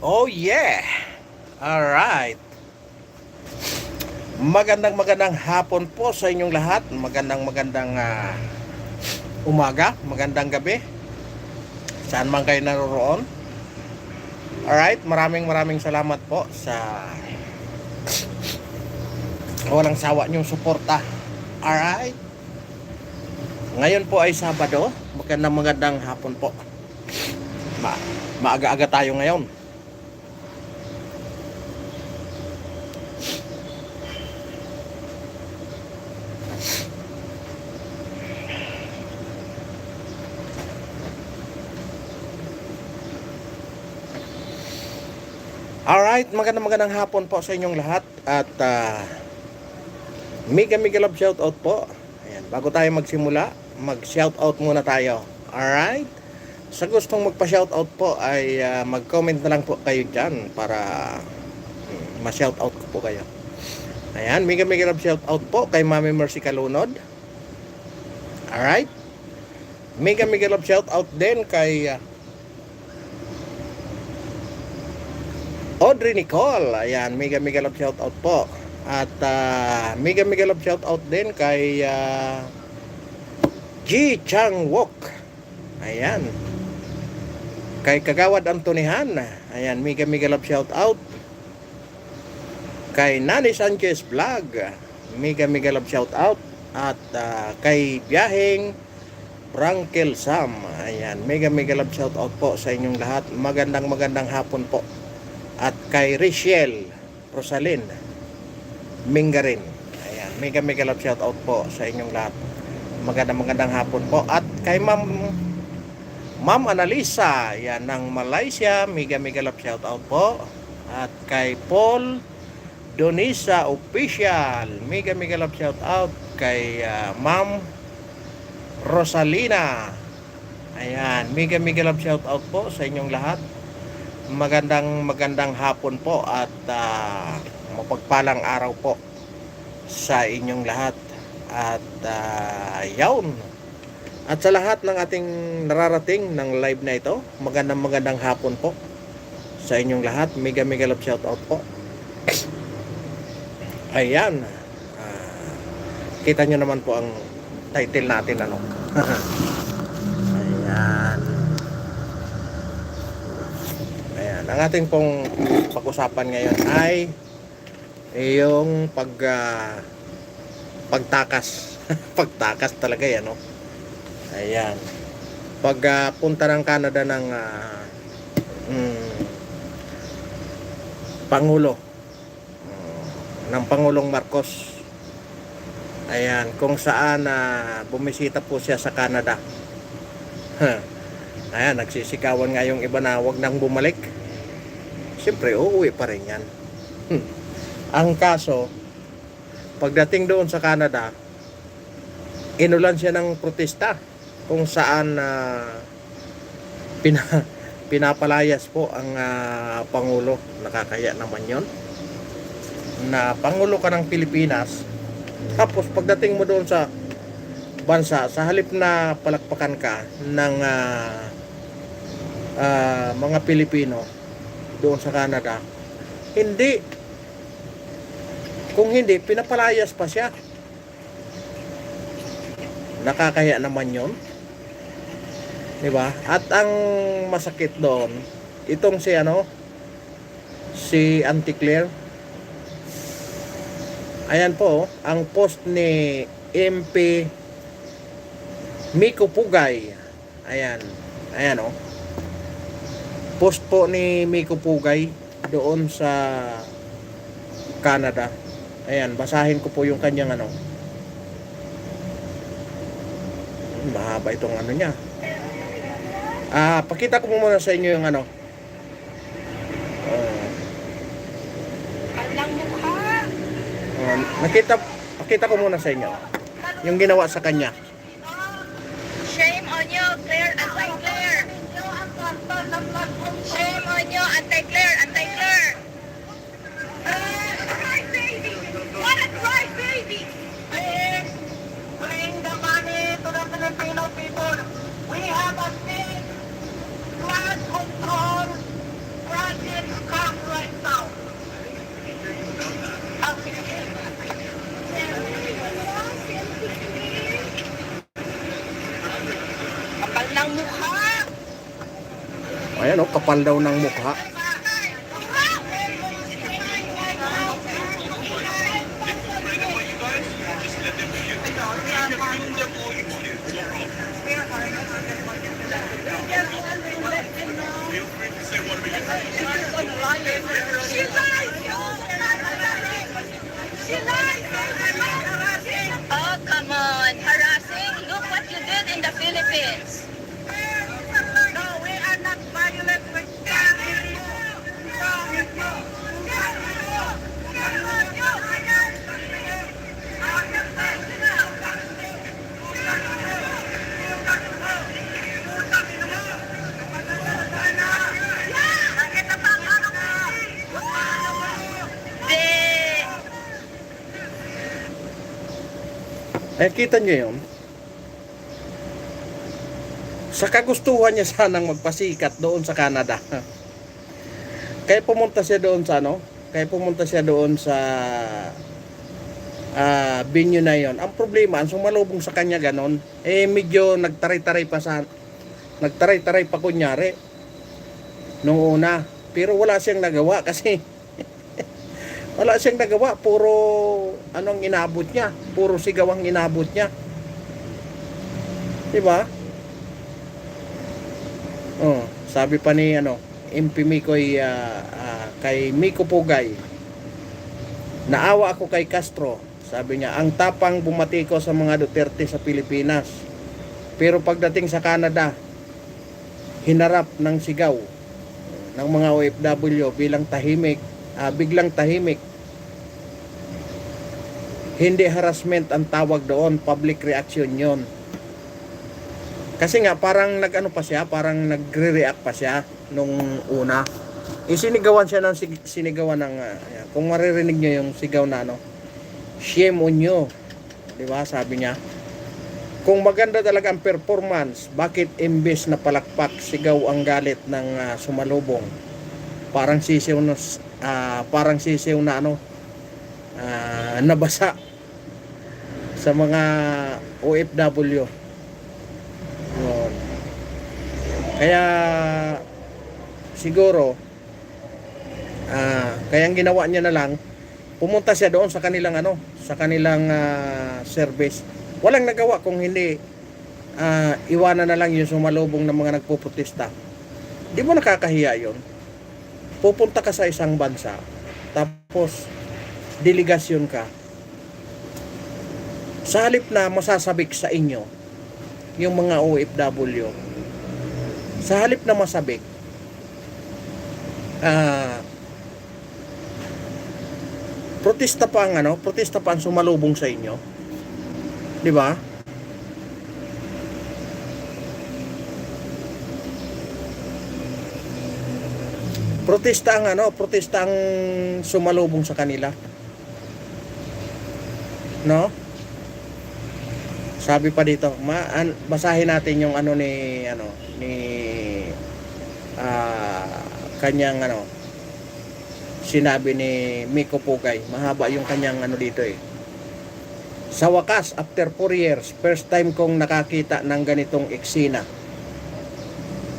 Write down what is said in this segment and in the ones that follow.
Oh yeah! Alright. Magandang hapon po sa inyong lahat. Magandang umaga, magandang gabi. Saan man kayo naroon. Alright, maraming salamat po sa walang sawa niyong suporta. Alright. Ngayon po ay Sabado. Magandang hapon po. Maaga-aga tayo ngayon. Alright, magandang hapon po sa inyong lahat. At mega love shoutout po. Ayan, bago tayo magsimula, mag-shoutout muna tayo. Alright? Sa gustong magpa-shoutout po ay mag-comment na lang po kayo dyan para ma-shoutout ko po kayo. Ayan, mega love shoutout po kay Mami Mercy Kalunod. Alright? Mega love shoutout din kay Audrey Nicole. Ayan, mega love shoutout po. At mega love shoutout din kay G. Chang Wok. Ayan. Kay Kagawad Antonihan. Ayan, mega love shoutout. Kay Nani Sanchez Vlog. Mega love shoutout. At kay Biyaheng Brankel Sam. Ayan, mega love shoutout po sa inyong lahat. Magandang hapon po. At kay Rachel Rosalyn Mingarin. Ayan, mega love shoutout po sa inyong lahat. Magandang hapon po. At kay Ma'am Analisa, yan ng Malaysia, mega love shoutout po. At kay Paul Donisa Official, mega love shoutout. Kay Ma'am Rosalina. Ayan, mega love shoutout po sa inyong lahat. Magandang hapon po at mapagpalang araw po sa inyong lahat. At yawn. At sa lahat ng ating nararating ng live na ito, magandang hapon po sa inyong lahat. Mega love shoutout po. Ayan. Kita nyo naman po ang title natin, ano. Ayan. Ayan, ang ating pong pag-usapan ngayon ay yung pagtakas. Pagtakas talaga yan, no? Ayan. Punta ng Canada ng Pangulo. Ng Pangulong Marcos. Ayan, kung saan bumisita po siya sa Canada. Ayan, nagsisigawan nga yung iba na wag nang bumalik. Siyempre, uuwi pa rin yan. Ang kaso, pagdating doon sa Canada, inulan siya ng protesta kung saan pinapalayas po ang Pangulo. Nakakaya naman yon na Pangulo ka ng Pilipinas, tapos pagdating mo doon sa bansa, sa halip na palakpakan ka ng mga Pilipino doon sa Canada, kung hindi, pinapalayas pa siya. Nakakaya naman yon, diba? At ang masakit doon, itong si Auntie Claire. Ayan po, ang post ni MP Miko Pugay. Ayan o. Post po ni Miko Pugay doon sa Canada. Ayan, basahin ko po yung kanyang mahaba itong niya. Pakita ko muna sa inyo yung pakita ko muna sa inyo yung ginawa sa kanya. Shame on you, Claire, anti-Claire. Shame on you, anti-Claire, anti-Claire. Cry baby! What a cry baby! Bring the money to the Filipino people. We have a big flood control project come right now. Kapal ng mukha. Ayan, oh, kapal daw ng mukha. Oh, come on. Harassing? Look what you did in the Philippines. No, we are not violent with Eh, kita nyo yun? Sa kagustuhan niya sanang magpasikat doon sa Canada. Kaya pumunta siya doon sa ano? Kaya pumunta siya doon sa venue na yon. Ang problema, ang sumalubong sa kanya ganon, eh medyo nagtaray-taray pa kunyari nung una. Pero wala siyang nagawa kasi wala siyang nagawa, puro anong inabot niya, puro sigawang inabot niya. 'Di ba? Oh, sabi pa ni MP Mikoy kay Miko Pugay. Naawa ako kay Castro. Sabi niya, ang tapang bumati ko sa mga Duterte sa Pilipinas. Pero pagdating sa Canada, hinarap ng sigaw ng mga OFW biglang tahimik. Hindi harassment ang tawag doon, public reaction yon. Kasi nga parang parang nagre-react pa siya nung una. Sinigawan siya ng sinigawan ng kung maririnig niyo yung sigaw na shame on you. 'Di ba? Sabi niya. Kung maganda talaga ang performance, bakit imbes na palakpak, sigaw ang galit ng sumalubong? Parang sisiw na nabasa sa mga OFW. Yun. Kaya siguro kaya ang ginawa niya na lang, pumunta siya doon sa kanilang service. Walang nagawa kung hindi iwanan na lang yung sumalubong ng mga nagpoprotesta. Di mo nakakahiya yun? Pupunta ka sa isang bansa, tapos delegasyon ka. Sa halip na masasabik sa inyo yung mga OFW, sa halip na masabik, protesta pa ang sumalubong sa inyo. 'Di ba? Protesta ang sumalubong sa kanila. No? Sabi pa dito, basahin natin yung kanyang sinabi ni Miko Pugay. Mahaba yung kanyang dito eh. Sa wakas, after 4 years, first time kong nakakita ng ganitong eksena.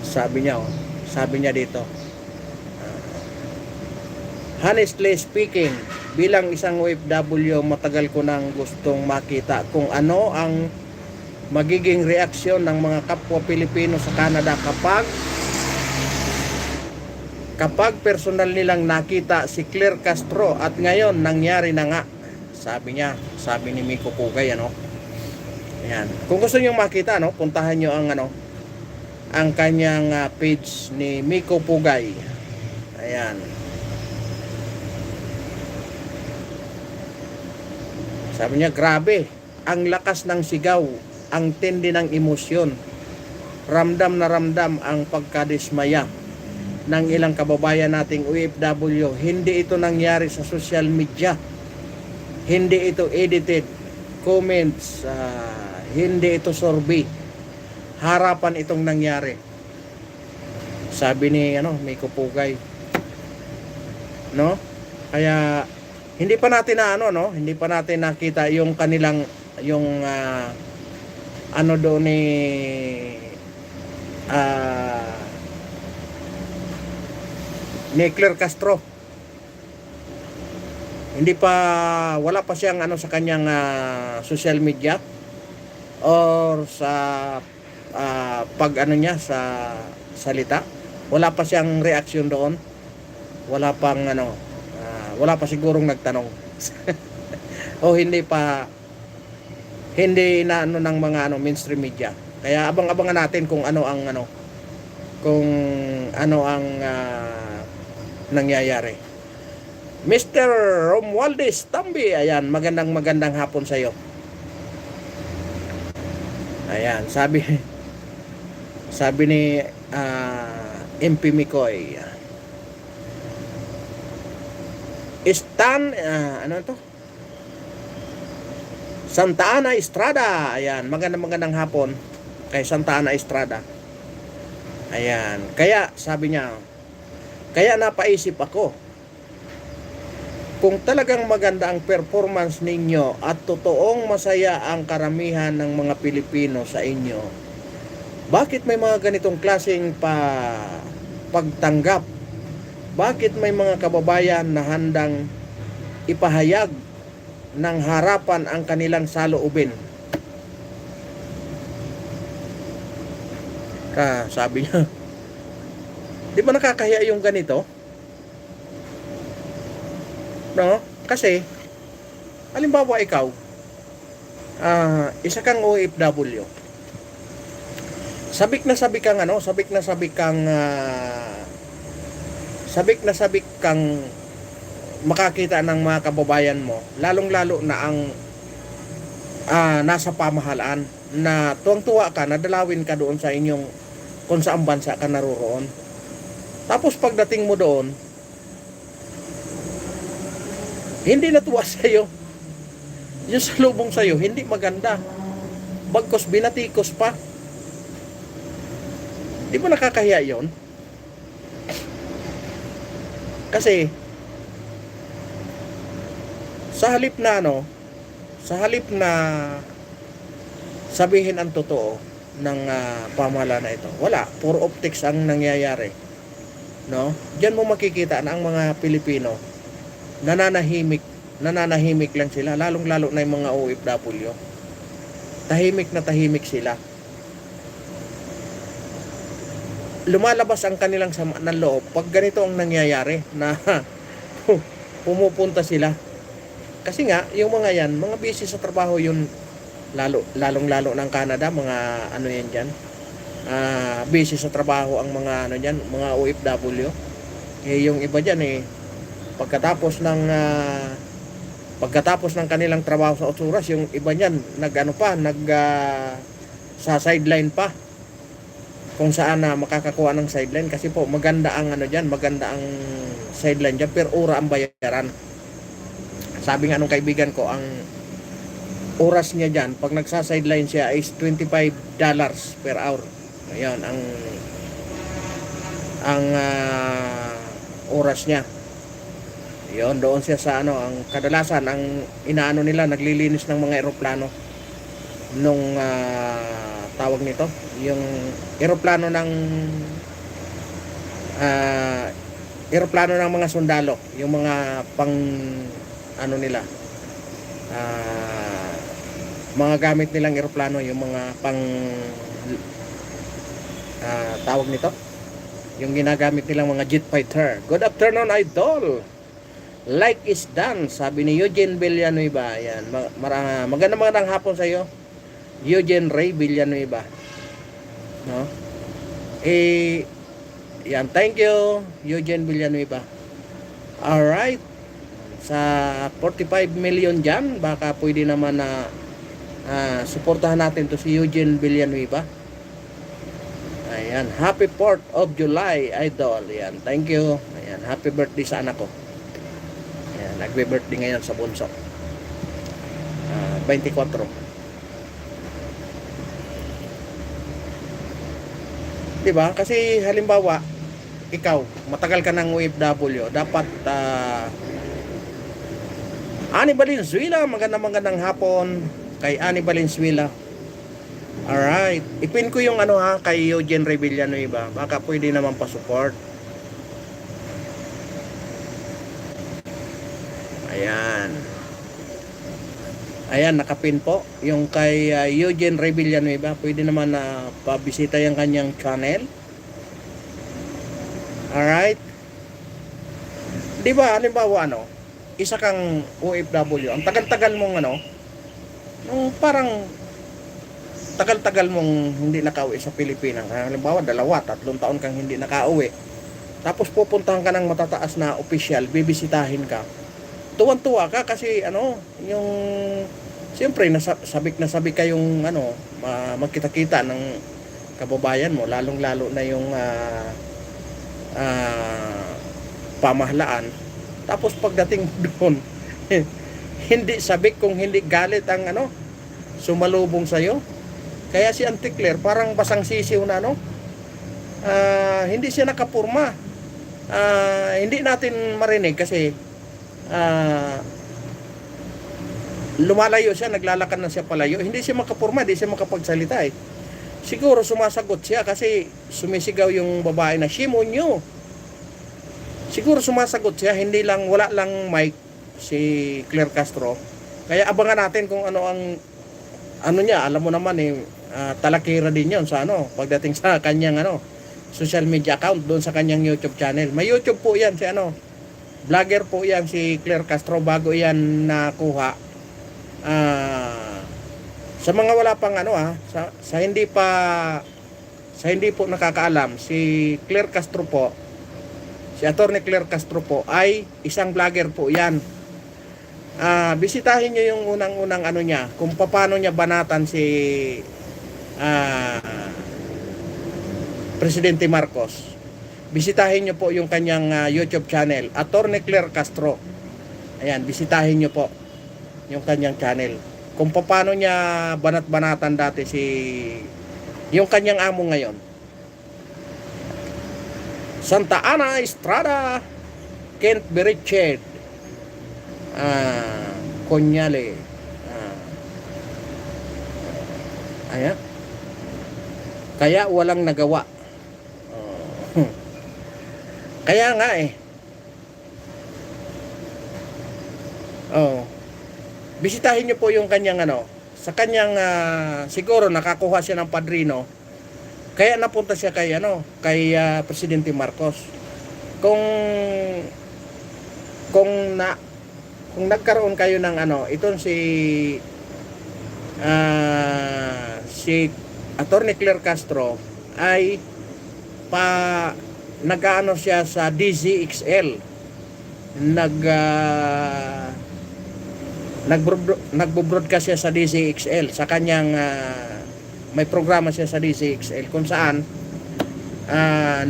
Sabi niya dito. Honestly speaking, bilang isang OFW, matagal ko nang gustong makita kung ano ang magiging reaksyon ng mga kapwa Pilipino sa Canada kapag personal nilang nakita si Claire Castro, at ngayon nangyari na nga. Sabi ni Miko Pugay, Ayan. Kung gusto niyo makita, puntahan niyo ang kanyang page ni Miko Pugay. Ayan. Sabi niya, grabe, ang lakas ng sigaw, ang tindi ng emosyon. Ramdam na ramdam ang pagkadismaya ng ilang kababayan nating OFW. Hindi ito nangyari sa social media. Hindi ito edited comments, hindi ito survey. harapan itong nangyari. Sabi ni Miko Pugay, no? Kaya hindi pa natin hindi pa natin nakita yung kanilang doon ni Claire Castro. Wala pa siyang sa kanyang social media or sa pag niya sa salita. Wala pa siyang reaksyon doon. Wala pa sigurong nagtanong. O hindi na ng mga mainstream media. Kaya abang-abangan natin kung ano ang nangyayari. Mr. Romualdez Tambi, ayan, magandang hapon sa iyo. Ayan, sabi ni MP Mikoy, Stan, Santa Ana Estrada. Ayan, magandang hapon kay Santa Ana Estrada. Ayan, kaya sabi niya, kaya napaisip ako, kung talagang maganda ang performance ninyo at totoong masaya ang karamihan ng mga Pilipino sa inyo, bakit may mga ganitong klaseng pagtanggap? Bakit may mga kababayan na handang ipahayag ng harapan ang kanilang saloobin? Sabi niya, di ba nakakahiya yung ganito? No? Kasi, halimbawa ikaw, isa kang OFW. Sabik na sabik kang makakita ng mga kababayan mo, lalong-lalo na ang nasa pamahalaan, na tuwang-tuwa ka, nadalawin ka doon sa inyong kung saan bansa ka naroroon. Tapos pagdating mo doon, hindi natuwa sa'yo. Yung salubong sa'yo, hindi maganda. Bagkos binatikos pa. Di ba nakakahiya yon? Kasi, sa halip na sabihin ang totoo ng pamahalaan na ito, wala, puro optics ang nangyayari. No? Diyan mo makikita na ang mga Pilipino nananahimik lang sila, lalong-lalo na yung mga OFW. Tahimik na tahimik sila. Lumalabas ang kanilang sama ng loob pag ganito ang nangyayari, na pumupunta sila. Kasi nga, yung mga yan, mga busy sa trabaho yun, lalong-lalo ng Canada, mga yan dyan. Busy sa trabaho ang mga mga OFW. Yung iba dyan pagkatapos ng kanilang trabaho sa 8 oras, yung iba niyan sa sideline pa, kung saan makakakuha ng sideline, kasi po maganda ang maganda ang sideline diyan, per ora ang bayaran. Sabi nga nung kaibigan ko, ang oras niya diyan pag nagsa-sideline siya is $25 per hour. Ayun ang oras niya. Yon, doon siya sa ang kadalasan ang inaano nila, naglilinis ng mga eroplano nung tawag nito, yung eroplano ng mga sundalo, yung mga pang nila, mga gamit nilang eroplano, yung mga pang tawag nito, yung ginagamit nilang mga jet fighter. Good afternoon, idol. Like is done, sabi ni Eugene Villanueva. Ayan, magandang hapon sa iyo, Eugene Ray Villanueva. No? Yan, thank you, Eugene Villanueva. Alright, sa 45 million dyan, baka pwede naman na suportahan natin to si Eugene Villanueva. Ayan, happy 4th of July, idol. Ayan, thank you. Ayan, happy birthday sa anak ko. Nagbe-birthday ngayon sa bunso, 24. 'Di ba? Kasi halimbawa, ikaw, matagal ka ng OFW, dapat Ani Valenzuela, magandang hapon kay Ani Valenzuela. Alright. Ipin ko yung ano ha, kay Eugene Revillano iba. Baka pwede naman pa-support. Ayan. Ayan, nakapin po. Yung kay Eugene Revillano iba. Pwede naman na pabisita yung kanyang channel. Alright. Di ba, halimbawa ano, isa kang OFW. Ang tagal-tagal mong ano, nung parang tagal-tagal mong hindi nakauwi sa Pilipinas. Halimbawa, 2-3 taon kang hindi nakauwi. Tapos pupuntahan ka ng matataas na opisyal, bibisitahin ka. Tuwan-tuwa ka kasi ano, yung siyempre sabik na sabik kayong ano, magkita-kita ng kababayan mo, lalong-lalo na yung pamahalaan. Tapos pagdating doon, hindi sabik kung hindi galit ang ano, sumalubong sa'yo. Kaya si Auntie Claire parang basang sisiw na no. Hindi siya nakapurma. Hindi natin marinig kasi lumalayo siya, naglalakad na siya palayo. Hindi siya makapurma, hindi siya makapagsalita eh. Siguro sumasagot siya kasi sumisigaw yung babae na Shimonyo. Siguro sumasagot siya, hindi lang, wala lang mic si Claire Castro. Kaya abangan natin kung ano ang ano niya, alam mo naman eh, talakira din yun sa ano, pagdating sa kanyang ano, social media account, doon sa kanyang YouTube channel. May YouTube po yan si ano, vlogger po yan si Claire Castro bago yan nakuha. Sa mga wala pang ano sa hindi po nakakaalam, si Claire Castro po, si Attorney Claire Castro po ay isang vlogger po yan. Bisitahin nyo yung unang-unang ano niya, kung paano niya banatan si Presidente Marcos. Bisitahin nyo po yung kanyang YouTube channel, Attorney Claire Castro. Ayan, bisitahin nyo po yung kanyang channel. Kung paano niya banat-banatan dati yung kanyang amo ngayon. Santa Ana Estrada, Kent Beriched, Konyale. Ayan. Kaya walang nagawa. Kaya nga eh. Bisitahin niyo po yung kanyang ano, sa kanyang siguro nakakuha siya ng padrino. Kaya napunta siya kay ano, kay Presidente Marcos. Kung nagkaroon kayo ng ano, itong si Attorney Claire Castro ay nag-ano siya sa DZXL. Nagbo-broadcast siya sa DZXL sa kanyang may programa siya sa DZXL kung saan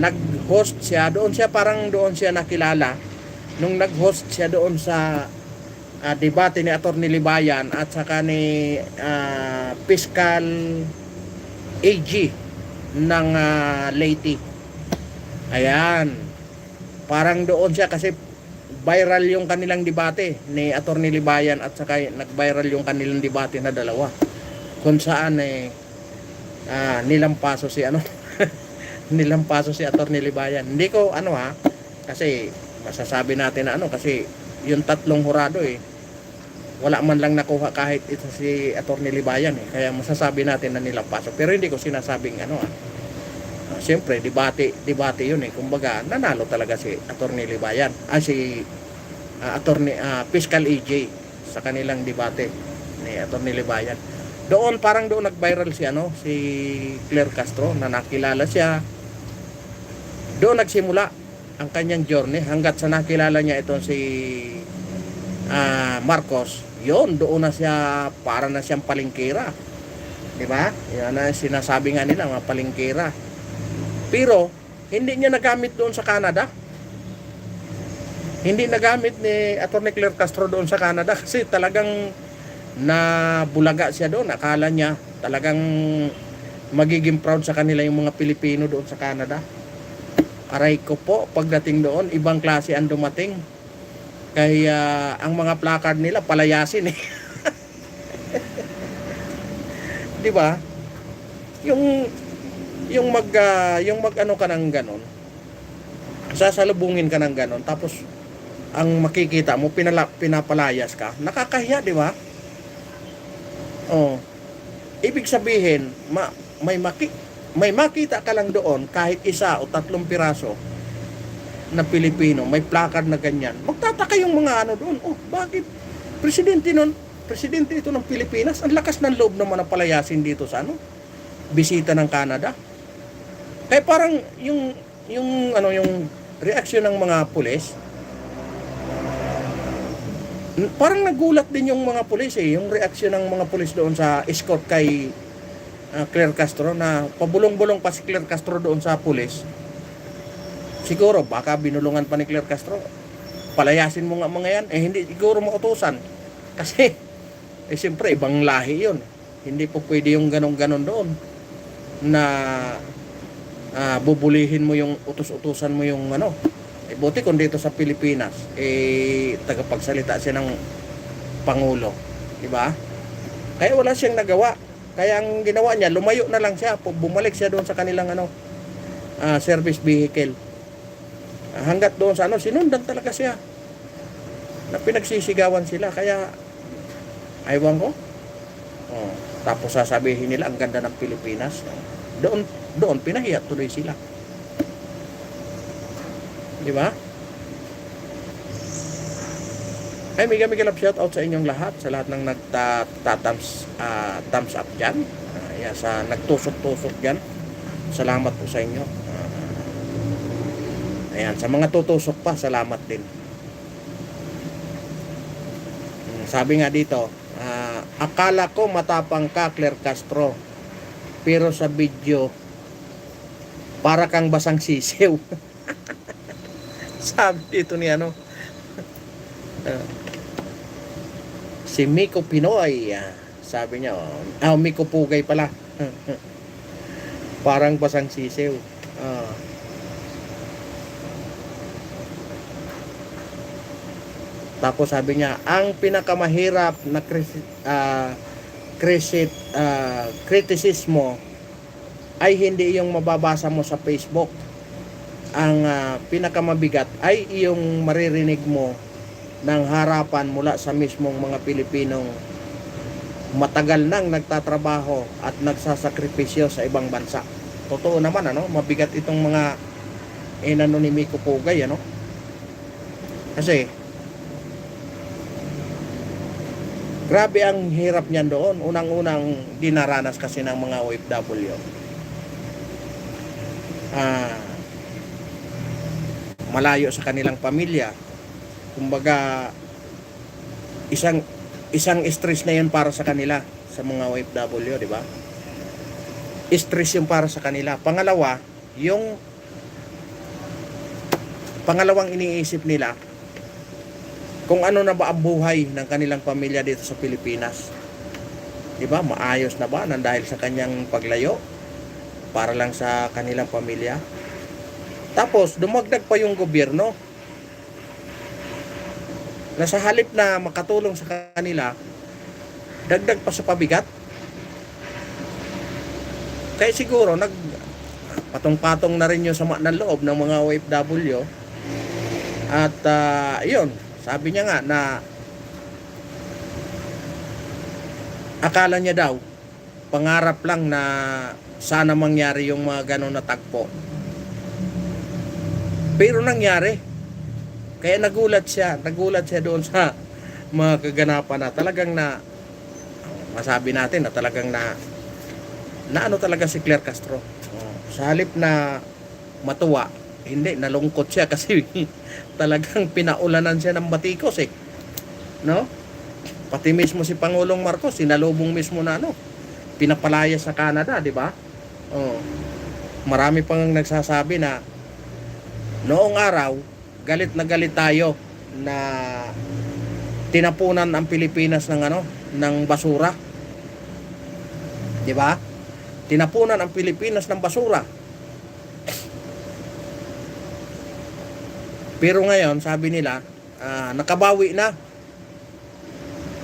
nag-host siya doon siya nakilala nung nag-host siya doon sa debate ni Attorney Libayan at saka ni Fiscal AG ng Leyte. Ayan, parang doon siya kasi viral yung kanilang debate ni Attorney Libayan at saka nag-viral yung kanilang debate na dalawa kung saan nilampaso si ano nilampaso si Attorney Libayan. Hindi ko ano kasi masasabi natin na ano kasi yung tatlong hurado wala man lang nakuha kahit ito si Attorney Libayan kaya masasabi natin na nilampaso, pero hindi ko sinasabing ano siyempre debate yun kumbaga nanalo talaga si Attorney Libayan si Attorney Fiscal AJ sa kanilang debate ni Attorney Libayan. Parang doon nag-viral si Claire Castro na nakilala siya. Doon nagsimula ang kanyang journey hanggat sa nakilala niya itong si Marcos. Doon na siya, para na siyang palengkera. Di ba? Yan na sinasabi nga nila, mga palengkera. Pero hindi niya nagamit doon sa Canada. Hindi nagamit ni Attorney Claire Castro doon sa Canada kasi talagang nabulaga siya doon. Akala niya talagang magiging proud sa kanila yung mga Pilipino doon sa Canada. Aray ko po, pagdating doon, ibang klase ang dumating. Kaya ang mga placard nila palayasin eh. 'Di ba? Yung mag ano ka ng ganon, sasalubungin ka ng ganon, tapos ang makikita mo pinapalayas ka, nakakahiya, 'di ba? Oh. Ibig sabihin, may makita ka lang doon kahit isa o 3 piraso na Pilipino, may placard na ganyan. Magtataka yung mga ano doon. Oh, bakit? Presidente ito ng Pilipinas. Ang lakas ng loob naman na palayasin dito sa ano, bisita ng Canada. Kaya parang yung reaksyon ng mga pulis, parang nagulat din yung mga pulis eh, yung reaksyon ng mga pulis doon sa escort kay Claire Castro, na pabulong-bulong pa si Claire Castro doon sa pulis. Siguro baka binulungan pa ni Claire Castro, palayasin mo nga mga yan, eh hindi siguro mautusan kasi siyempre ibang lahi yun, hindi po pwede yung ganon-ganon doon na bubulihin mo yung utos-utusan mo yung ano. Buti kung dito sa Pilipinas tagapagsalita siya ng Pangulo, di ba? Kaya wala siyang nagawa. Kaya ang ginawa niya, lumayo na lang siya, bumalik siya doon sa kanilang service vehicle. Hanggat doon sa sinundan talaga siya, na pinagsisigawan sila. Kaya aywan ko, tapos sasabihin nila ang ganda ng Pilipinas. Doon pinahiya tuloy sila, di ba? Ay, mega love shout out sa inyong lahat, sa lahat ng thumbs up dyan, sa nagtusok-tusok dyan. Salamat po sa inyo. Ayan, sa mga tutusok pa, salamat din. Sabi nga dito, akala ko matapang ka, Claire Castro, pero sa video para kang basang sisiw. Sabi dito ni si Miko Pinoy, sabi niya, Miko Pugay pala. Parang basang sisiw. Tapos sabi niya, ang pinakamahirap na kritisismo ay hindi yung mababasa mo sa Facebook. Ang pinakamabigat ay yung maririnig mo ng harapan mula sa mismong mga Pilipinong matagal nang nagtatrabaho at nagsasakripisyo sa ibang bansa. Totoo naman, mabigat itong mga ni Miko Pugay, kasi grabe ang hirap niyan doon. Unang-unang dinaranas kasi ng mga OFW. Malayo sa kanilang pamilya. Kumbaga, isang stress na 'yun para sa kanila, sa mga OFW, di ba? Stress 'yung para sa kanila. Pangalawa, yung pangalawang iniisip nila, kung ano na ba ang buhay ng kanilang pamilya dito sa Pilipinas. Diba? Maayos na ba nang dahil sa kanyang paglayo para lang sa kanilang pamilya? Tapos, dumagdag pa yung gobyerno na sa halip na makatulong sa kanila, dagdag pa sa pabigat. Kaya siguro, patong-patong na rin yung sama ng loob ng mga OFW. At, yun, sabi niya nga na akala niya daw, pangarap lang na sana mangyari yung mga ganon na tagpo. Pero nangyari. Kaya nagulat siya doon sa mga kaganapan na talagang masabi natin na talagang na ano talaga si Claire Castro. Sa halip na matuwa, hindi, nalungkot siya kasi talagang pinaulanan siya ng batikos no? Pati mismo si Pangulong Marcos sinalubong mismo na pinapalaya sa Canada, di ba? Marami pang nagsasabi na noong araw galit na galit tayo na tinapunan ang Pilipinas ng ng basura, di ba? tinapunan ang Pilipinas ng basura. Pero ngayon, sabi nila, nakabawi na.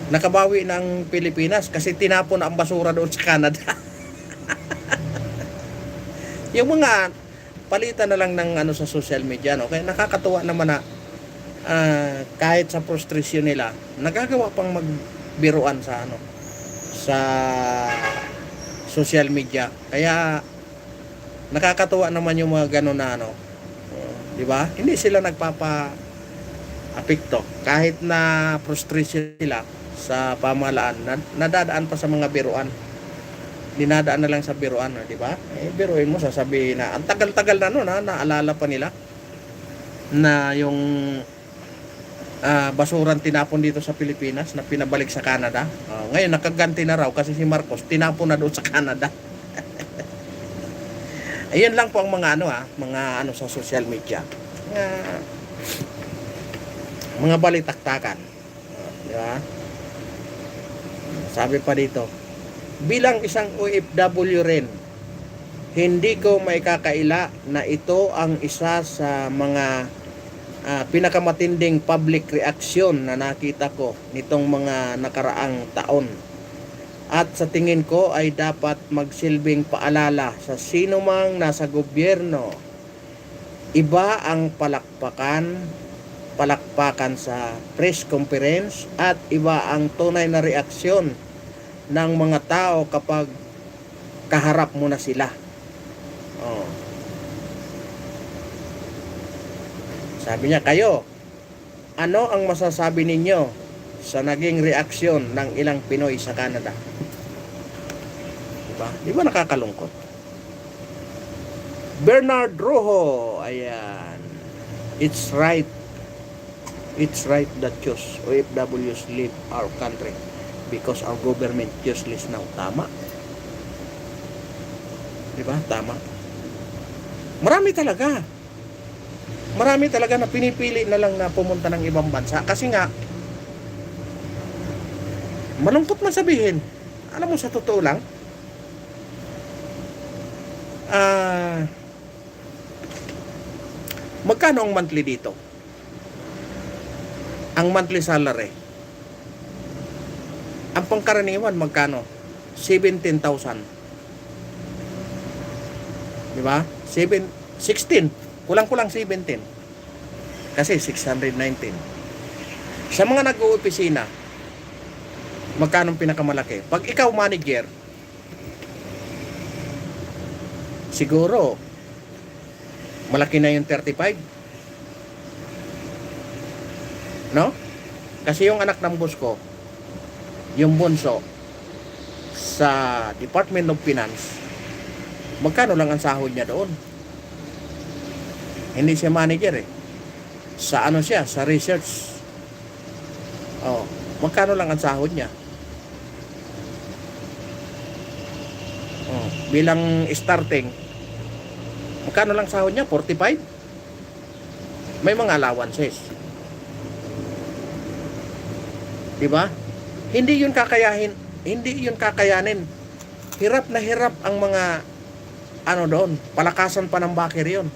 Nakabawi ng Pilipinas kasi tinapon ang basura doon sa Canada. Yung mga palitan na lang ng ano sa social media, no? Kaya nakakatuwa naman na kahit sa frustration nila, nagagawa pang magbiruan sa ano sa social media. Kaya nakakatuwa naman yung mga ganun na ano, di ba? Hindi sila nagpapa-apekto kahit na frustration sila sa pamahalaan, nadadaan pa sa mga biruan. Dinadaan na lang sa biruan, di ba? Eh, biruin mo, sasabihin na ang tagal-tagal na no, naalala pa nila na yung basurang tinapon dito sa Pilipinas na pinabalik sa Canada. Ngayon nakaganti na raw kasi si Marcos tinapon na doon sa Canada. Ayun lang po ang mga mga sa social media. Mga balitaktakan. Di ba? Sabi pa dito, bilang isang OFW rin, hindi ko maikakaila na ito ang isa sa mga pinakamatinding public reaction na nakita ko nitong mga nakaraang taon. At sa tingin ko ay dapat magsilbing paalala sa sino mang nasa gobyerno. Iba ang palakpakan sa press conference at iba ang tunay na reaksyon ng mga tao kapag kaharap mo na sila. Sabi niya, kayo, ano ang masasabi ninyo sa naging reaksyon ng ilang Pinoy sa Canada? Diba? Di ba nakakalungkot? Bernard Rojo, ayan. It's right that choose OFWs leave our country because our government useless now. Tama. Diba? Tama. Marami talaga na pinipili na lang na pumunta ng ibang bansa kasi nga malungkot man sabihin, alam mo sa totoo lang, magkano ang monthly dito? Ang monthly salary, ang pangkaraniwan magkano? 17,000. Diba? 16. Kulang-kulang 17. Kasi 619. Sa mga nag-uopisina, magkano pinakamalaki? Pag ikaw manager, siguro malaki na yung 35. No? Kasi yung anak ng boss ko, yung bunso sa Department of Finance, magkano lang ang sahod niya doon? Hindi siya manager eh. Sa ano siya? Sa research. Magkano lang ang sahod niya? Bilang starting, magkano lang sahod niya? 45? May mga allowances. Diba? Hindi yun kakayanin. Hirap na hirap ang mga doon. Palakasan pa ng bakir yun.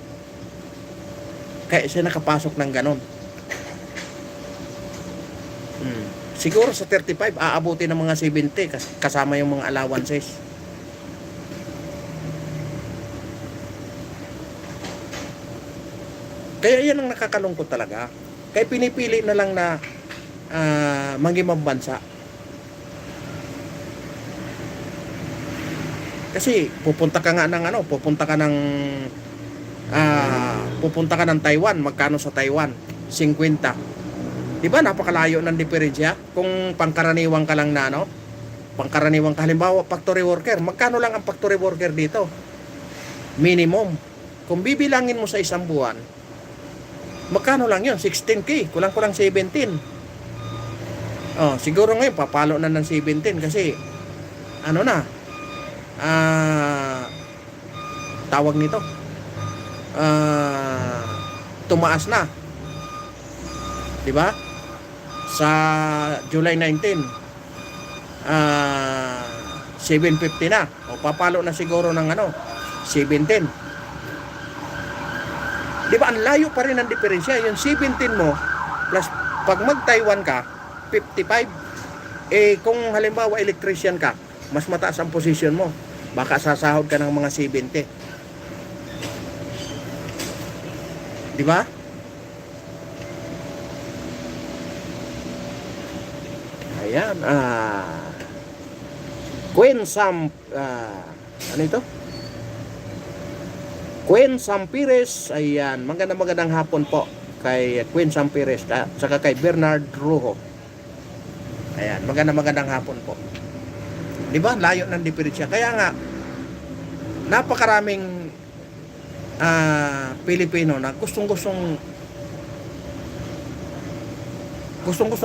Kaya siya nakapasok ng ganon. Siguro sa 35, aabuti ng mga 70 kasama yung mga allowances. Kaya yan ang nakakalungkot talaga. Kaya pinipili na lang na mag-ibang bansa. Kasi pupunta ka ng Taiwan, magkano sa Taiwan? 50. Di ba napakalayo ng diferensya? Kung pangkaraniwang ka lang na pangkaraniwang ka, halimbawa factory worker, magkano lang ang factory worker dito? Minimum. Kung bibilangin mo sa isang buwan, magkano lang yun? 16K, kulang-kulang 17. Siguro ngayon papalo na ng 17 kasi tawag nito, tumaas na, di ba? Sa July 19, 750 na. O papalo na siguro ng 17. Di ba, ang layo pa rin ang diferensya. Yung 17 mo, plus pag mag-Taiwan ka, 55. Kung halimbawa electrician ka, mas mataas ang posisyon mo. Baka sasahod ka ng mga 70. Di ba? Ayan, Queen Sam, ano ito? Queen Sam Pires, ayan, magandang hapon po kay Queen Sam Pires, saka kay Bernard Ruho. Ayan, magandang hapon po. Di ba? Layo ng diferensya. Kaya nga, napakaraming Pilipino na gustong-gustong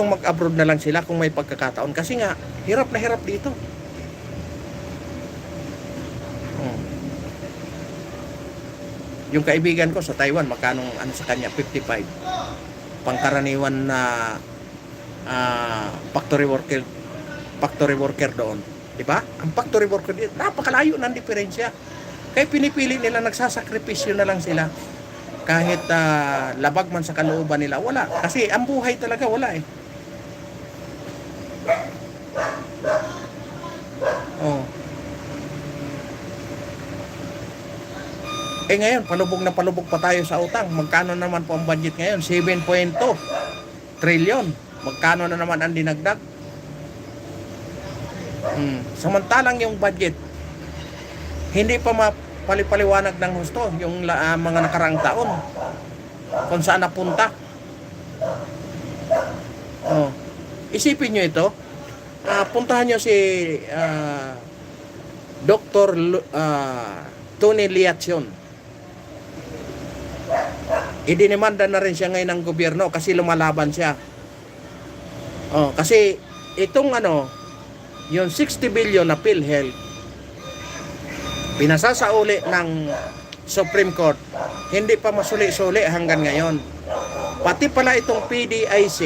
mag-abroad na lang sila kung may pagkakataon. Kasi nga, hirap na hirap dito. Yung kaibigan ko sa Taiwan, magkano sa kanya? 55. Pangkaraniwan na factory worker doon. Di ba? Ang factory worker dito, napakalayo ng diferensya. Kaya pinipili nila, nagsasakripisyo na lang sila. Kahit labag man sa kalooban nila, wala. Kasi ang buhay talaga, wala eh. Oh. Ngayon, palubog pa tayo sa utang. Magkano naman po ang budget ngayon? 7.2 trillion. Magkano na naman ang dinagdag? Samantalang yung budget, hindi pa mapalipaliwanag ng husto yung mga nakaraang taon. Kung saan napunta. Oh. Isipin nyo ito. Puntahan nyo si Dr. Tony Liacion. Idinimanda na rin siya ngayon ng gobyerno kasi lumalaban siya. Kasi itong yung 60 billion na PhilHealth, pinasasauli ng Supreme Court, hindi pa masuli-suli hanggang ngayon. Pati pala itong PDIC,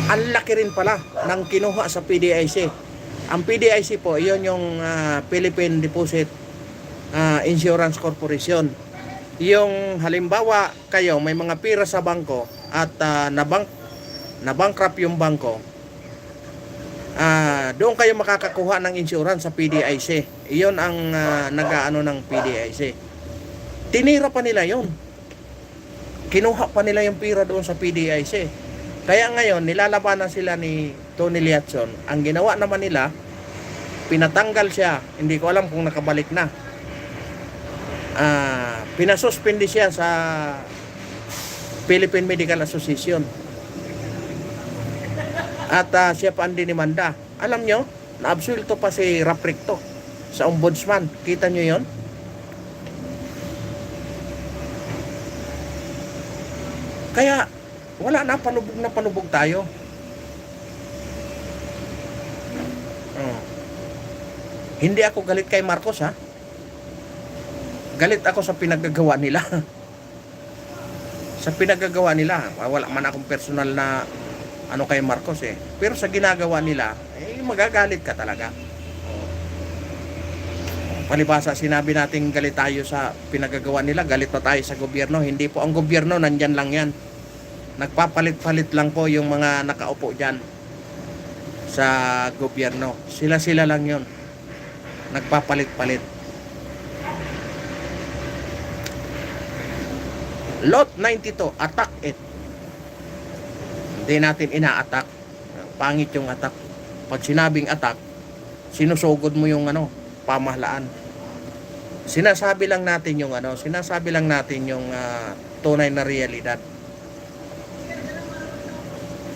ang laki rin pala ng kinuha sa PDIC. Ang PDIC po, iyon yung Philippine Deposit Insurance Corporation. Yung halimbawa kayo may mga pira sa bangko at nabankrupt yung bangko, doon kayo makakakuha ng insurance sa PDIC. Iyon ang nag-aano ng PDIC. Tinira pa nila yon. Kinuha pa nila yung pira doon sa PDIC. Kaya ngayon, nilalabanan sila ni Tony Liacion. Ang ginawa naman nila, pinatanggal siya. Hindi ko alam kung nakabalik na. Pinasuspindi siya sa Philippine Medical Association. At siya pa ang dinimanda. Alam nyo, naabsulto pa si Rapricto sa ombudsman. Kita nyo yon? Kaya, wala na, panubog tayo. Hindi ako galit kay Marcos, ha? Galit ako sa pinagagawa nila. Sa pinagagawa nila. Wala man akong personal na kay Marcos eh. Pero sa ginagawa nila, magagalit ka talaga. Palibasa, sinabi natin galit tayo sa pinagagawa nila, galit pa tayo sa gobyerno. Hindi po, ang gobyerno nandyan lang yan. Nagpapalit-palit lang po yung mga nakaupo dyan sa gobyerno. Sila lang yon. Nagpapalit-palit. Lot 92, attack it. Hindi natin ina-attack. Pangit yung attack. Pag sinabing attack, sinusugod mo yung pamahalaan. Sinasabi lang natin yung tunay na realidad.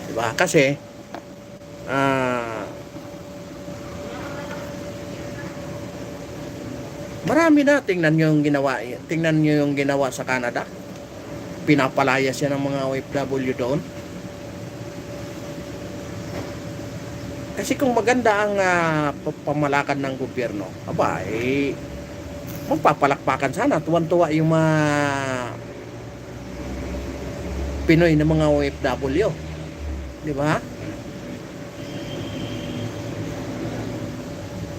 Diba? Kasi marami na. Tingnan nyo yung ginawa sa Canada. Pinapalaya siya ng mga OFW doon. Kasi kung maganda ang pamalakad ng gobyerno, magpapalakpakan sana. Tuwan-tuwa yung mga Pinoy na mga OFW. Di ba?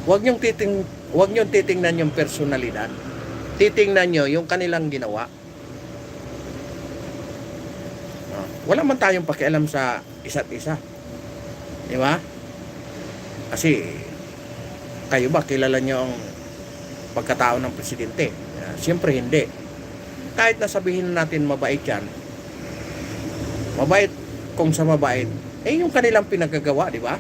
Huwag niyong titingnan yung personalidad. Titingnan niyo yung kanilang ginawa. Wala man tayong pakialam sa isa't isa. Di ba? Kasi kayo ba kilala niyo ang pagkatao ng presidente? Siyempre hindi. Kahit na sabihin natin mabait yan, mabait kung sa mabait, yung kanilang pinagagawa, di ba?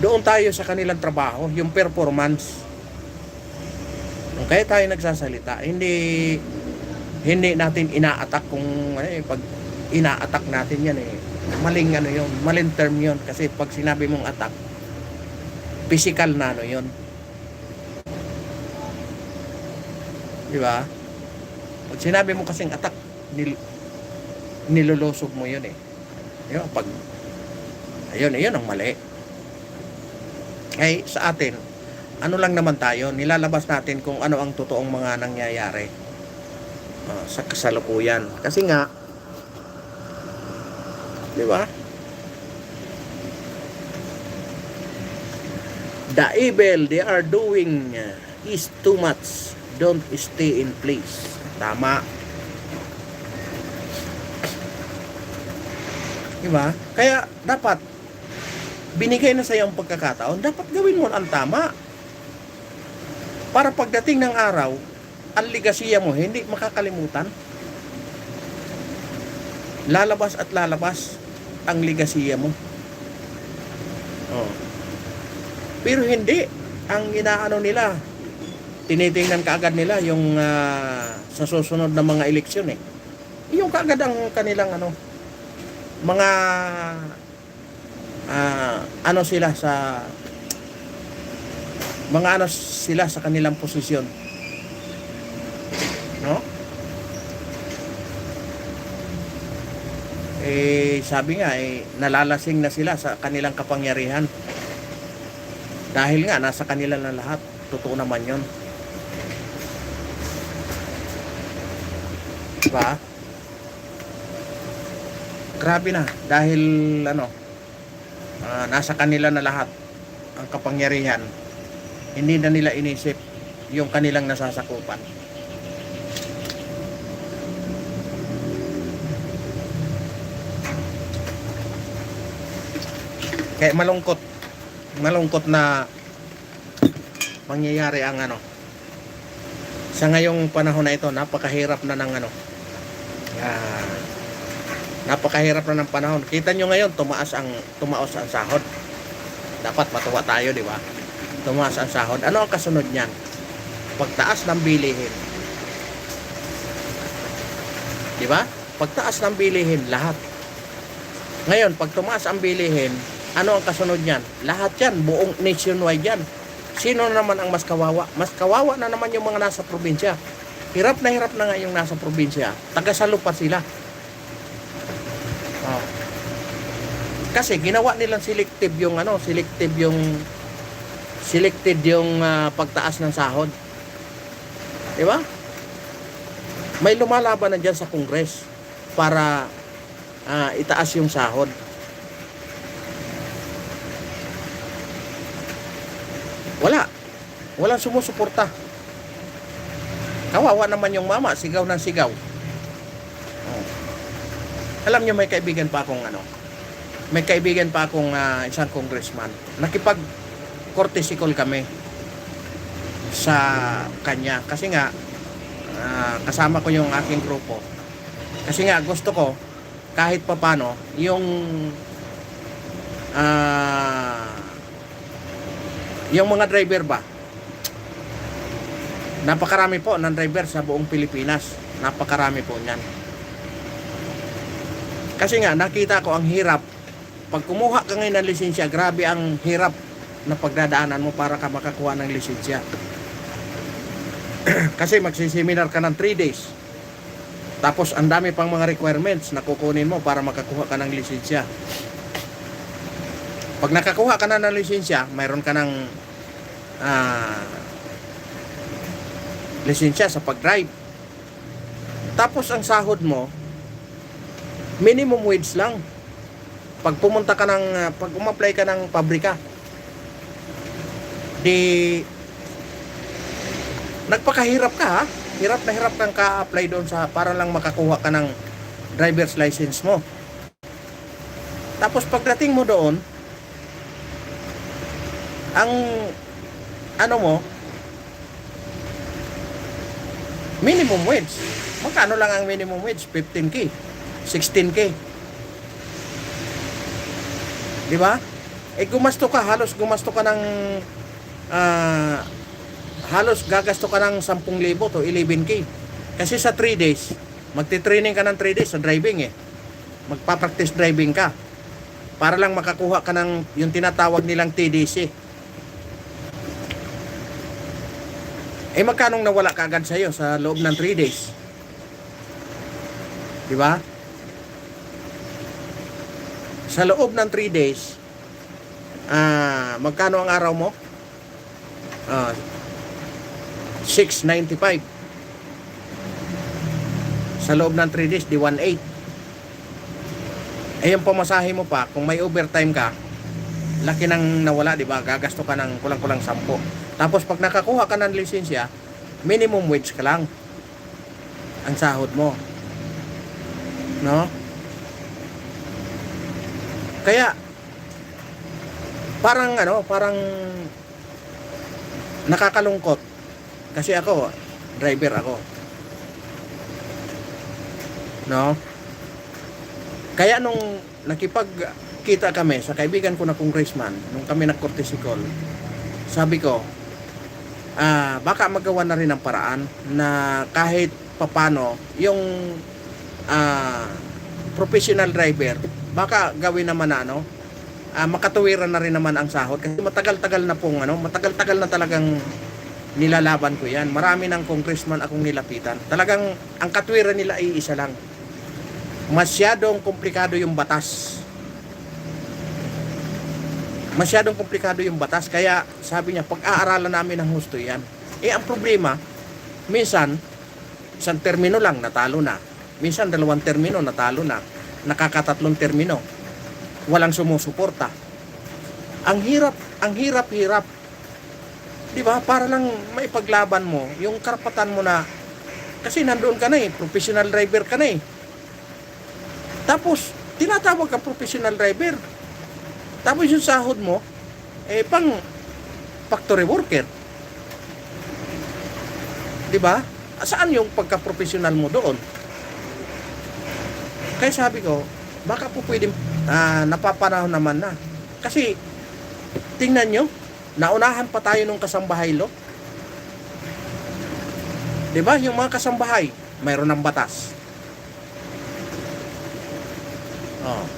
Doon tayo sa kanilang trabaho, yung performance. Kaya tayo nagsasalita, hindi natin ina-attack kung pag ina-attack natin yan maling yun, maling term yun kasi pag sinabi mong attack, physical na yun. Di ba? Pag sinabi mo kasing attack, nilulusog mo yun Yun, pag ayun ang mali. Sa atin, ano lang naman tayo, nilalabas natin kung ano ang totoong mga nangyayari sa kasalukuyan. Kasi nga, di ba? The evil they are doing is too much. Don't stay in place. Tama. Di ba? Kaya dapat binigay na sa iyo ang pagkakataon, dapat gawin mo ang tama. Para pagdating ng araw, ang ligasiya mo hindi makakalimutan. Lalabas at lalabas ang ligasiya mo. Pero hindi, ang inaano nila, tinitingnan kaagad nila yung sa susunod na mga eleksyon Yung kaagad ang kanilang mga sila sa sila sa kanilang posisyon. No? Sabi nga nalalasing na sila sa kanilang kapangyarihan. Dahil nga nasa kanila na lahat. Totoo naman 'yon. Diba? Grabe na dahil nasa kanila na lahat ang kapangyarihan. Hindi na nila inisip yung kanilang nasasakupan. Kaya malungkot na mangyayari ang sa ngayong panahon na ito. Napakahirap na ng napakahirap na ng panahon. Kita nyo ngayon tumaos ang sahod. Dapat matuwa tayo, di ba? Tumaas ang sahod. Ano ang kasunod niyan? Pagtaas ng bilihin. Di ba? Pagtaas ng bilihin, lahat. Ngayon, pag tumaas ang bilihin, ano ang kasunod niyan? Lahat yan, buong nationwide yan. Sino naman ang mas kawawa? Mas kawawa na naman yung mga nasa probinsya. Hirap na nga yung nasa probinsya. Tagasalupa sila. Kasi ginawa nilang selected yung pagtaas ng sahod. Di ba? May lumalaban na dyan sa Congress para itaas yung sahod. Walang sumusuporta. Kawawa naman yung mama, sigaw ng sigaw. Alam niyo, may kaibigan pa akong isang congressman. Nakipag-courtesy call kami sa kanya. Kasi nga, kasama ko yung aking grupo. Kasi nga, gusto ko, kahit papano, yung mga driver ba, napakarami po ng driver sa buong Pilipinas. Napakarami po niyan. Kasi nga, nakita ko ang hirap. Pag kumuha ka ngayon ng lisensya, grabe ang hirap na pagdadaanan mo para ka makakuha ng lisensya. Kasi magsiseminar ka ng 3 days. Tapos, ang dami pang mga requirements na kukunin mo para makakuha ka ng lisensya. Pag nakakuha ka na ng lisensya, mayroon ka ng lisensya sa pag-drive. Tapos ang sahod mo, Minimum wage lang. Pag pumunta ka ng, pag umapply ka ng pabrika, di, nagpakahirap ka ha. Hirap na hirap kang ka-apply doon sa, para lang makakuha ka ng driver's license mo. Tapos pagdating mo doon, ang, ano mo, minimum wage. Magkano lang ang minimum wage? 15K, 16K. Di ba? Eh gumasto ka, halos gumasto ka ng halos gagasto ka ng 10,000 to 11K. Kasi sa 3 days, magti-training ka ng 3 days sa driving eh. Magpa-practice driving ka. Para lang makakuha ka ng yung tinatawag nilang TDC. Eh magkano nawala ka agad sa'yo sa loob ng 3 days? Di ba? Sa loob ng 3 days, magkano ang araw mo? 695. Sa loob ng 3 days, di 1.8. Eh yung pamasahe mo pa, kung may overtime ka, laki nang nawala, di ba? Gagasto ka ng kulang-kulang 10. Tapos pag nakakuha ka ng lisensya, minimum wage ka lang ang sahod mo. No? Kaya parang parang nakakalungkot kasi ako, driver ako. No? Kaya nung nakipagkita kami sa kaibigan ko na congressman, nung kami nag-courtesy call, sabi ko, baka magawa na rin ang paraan na kahit papano yung professional driver, baka gawin naman na makatuwiran na rin naman ang sahod kasi matagal-tagal na pong matagal-tagal na talagang nilalaban ko yan. Marami ng congressman akong nilapitan. Talagang ang katwiran nila ay isa lang. Masyadong komplikado yung batas. Masyadong komplikado yung batas. Kaya sabi niya, pag-aaralan namin ng husto yan. Eh ang problema, minsan, isang termino lang, natalo na. Minsan, 2 termino, natalo na. Nakakatatlong termino. Walang sumusuporta. Ang hirap. Di ba? Para lang maipaglaban mo yung karapatan mo na, kasi nandoon ka na eh, professional driver ka na eh. Tapos, tinatawag ka professional driver. Tapos yung sahod mo, pang factory worker. Di ba? Saan yung pagka-professional mo doon? Kaya sabi ko, baka po pwedeng napapanahon naman na. Kasi, tingnan nyo, naunahan pa tayo nung kasambahay law. Di ba? Yung mga kasambahay, mayroon ng batas. Oh.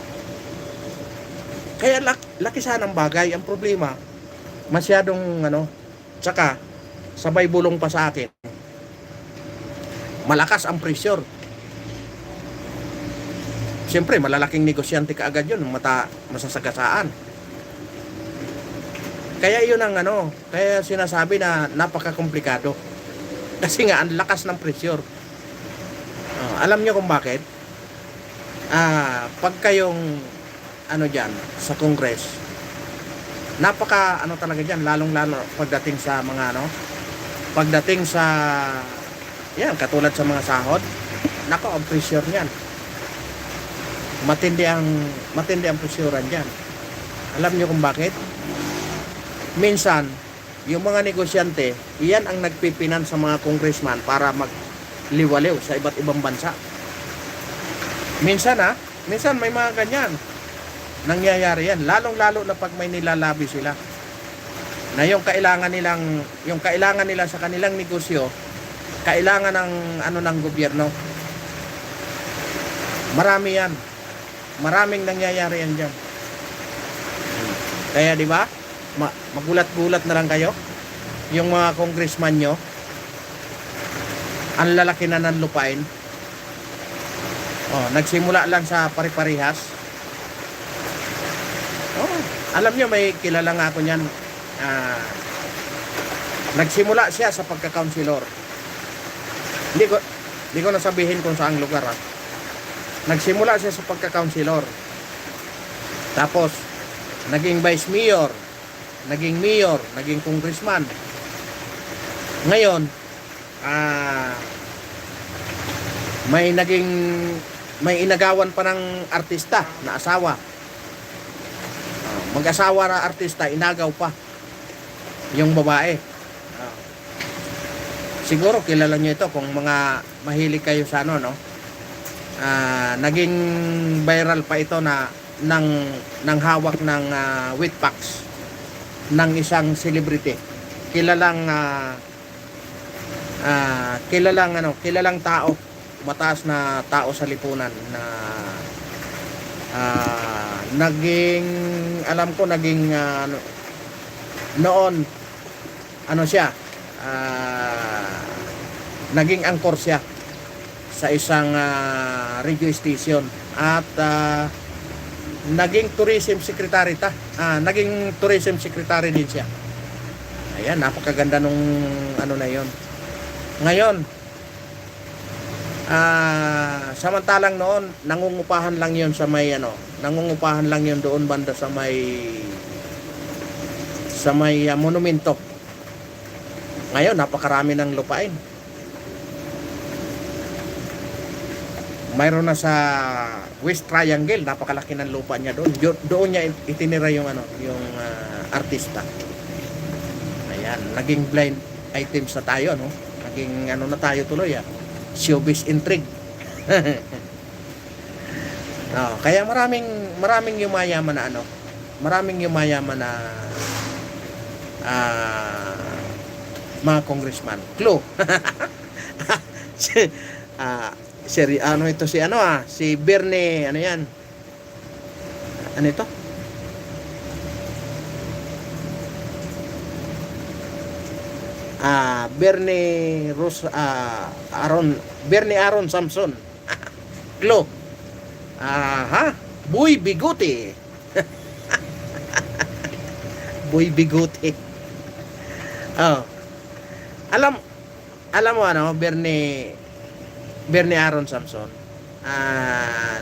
Kaya laki sana ng bagay. Ang problema, masyadong tsaka sabay bulong pa sa akin. Malakas ang pressure. Siyempre, malalaking negosyante ka agad yun, masasagasaan. Kaya yun ang kaya sinasabi na napaka-komplikado. Kasi nga, ang lakas ng pressure. Alam nyo kung bakit? Pag kayong dyan, sa Congress, napaka talaga dyan, lalong-lalo pagdating sa mga pagdating sa yan, katulad sa mga sahod, nako, ang pressure niyan. Matindi ang presyoran dyan. Alam nyo kung bakit? Minsan, yung mga negosyante, iyan ang nagpipinan sa mga congressman para magliwaliw sa iba't ibang bansa. Minsan may mga ganyan. Nangyayari yan. Lalong-lalo na pag may nilalabi sila. Na yung kailangan nila sa kanilang negosyo, kailangan ng gobyerno. Marami yan. Maraming nangyayari yan dyan. Kaya di ba? Magulat-gulat na lang kayo. Yung mga congressman nyo, ang lalaki na ng lupain. Nagsimula lang sa pare-parehas. Alam nyo, may kilala nga ako niyan. Nagsimula siya sa pagka-counselor. Hindi ko nasabihin kung saang lugar. Nagsimula siya sa pagka-councilor. Tapos, naging vice mayor, naging mayor, naging congressman. Ngayon, may inagawan pa ng artista na asawa. Mag-asawa na artista, inagaw pa yung babae. Siguro kilala nyo ito kung mga mahilig kayo sa ano, no? Naging viral pa ito na ng hawak ng wheat packs ng isang celebrity. Kilalang tao, mataas na tao sa lipunan na naging noon siya, naging angkor siya sa isang radio station at naging tourism secretary din siya. Ayan, napakaganda nung na yon. Ngayon, samantalang noon nangungupahan lang yon doon banda sa may monumento. Ngayon napakarami ng lupain. Mayroon na sa West Triangle, napakalaki ng lupa niya doon. Doon niya itinira yung artista. Ayan, naging blind items na tayo, no? Naging na tayo tuloy, showbiz intrigue. Kaya maraming yumayaman na mga congressman. Clue. Si Bernie, yan? Ano ito? Bernie Aaron Samson. Clue. Boy Bigote. Boy Bigote. Alam mo Bernie Aaron Samson.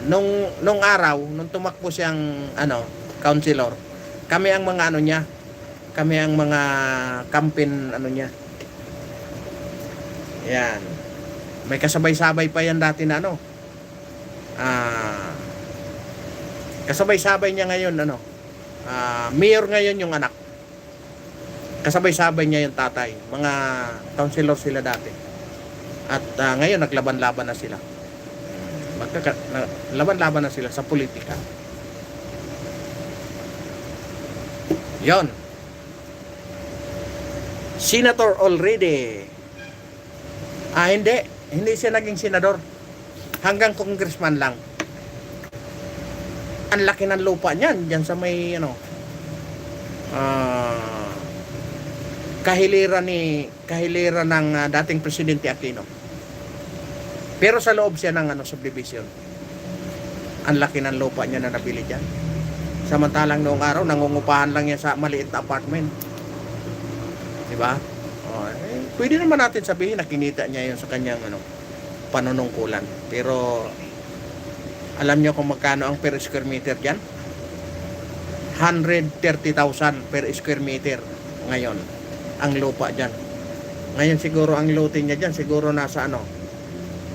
Nung araw, nung tumakbo siyang councilor, kami ang mga campaign niya. Yan. May kasabay-sabay pa yan dati na kasabay-sabay niya ngayon mayor ngayon yung anak. Kasabay-sabay niya yung tatay. Mga councilor sila dati. At ngayon naglaban-laban na sila. Laban-laban na sila sa politika. Yon. Senator already. Hindi siya naging senador. Hanggang congressman lang. Ang laki ng lupa niyan diyan sa may kahiliran ng dating presidente Aquino. Pero sa loob siya ng subdivision. Ang laki ng lupa niya na nabili diyan. Samantalang noong araw nangungupahan lang niya sa maliit na apartment. Di ba? Pwede naman natin sabihin na kinita niya yun sa kanyang panunungkulan. Pero alam niyo kung magkano ang per square meter diyan? 130,000 per square meter ngayon ang lupa diyan. Ngayon siguro ang lote niya diyan siguro nasa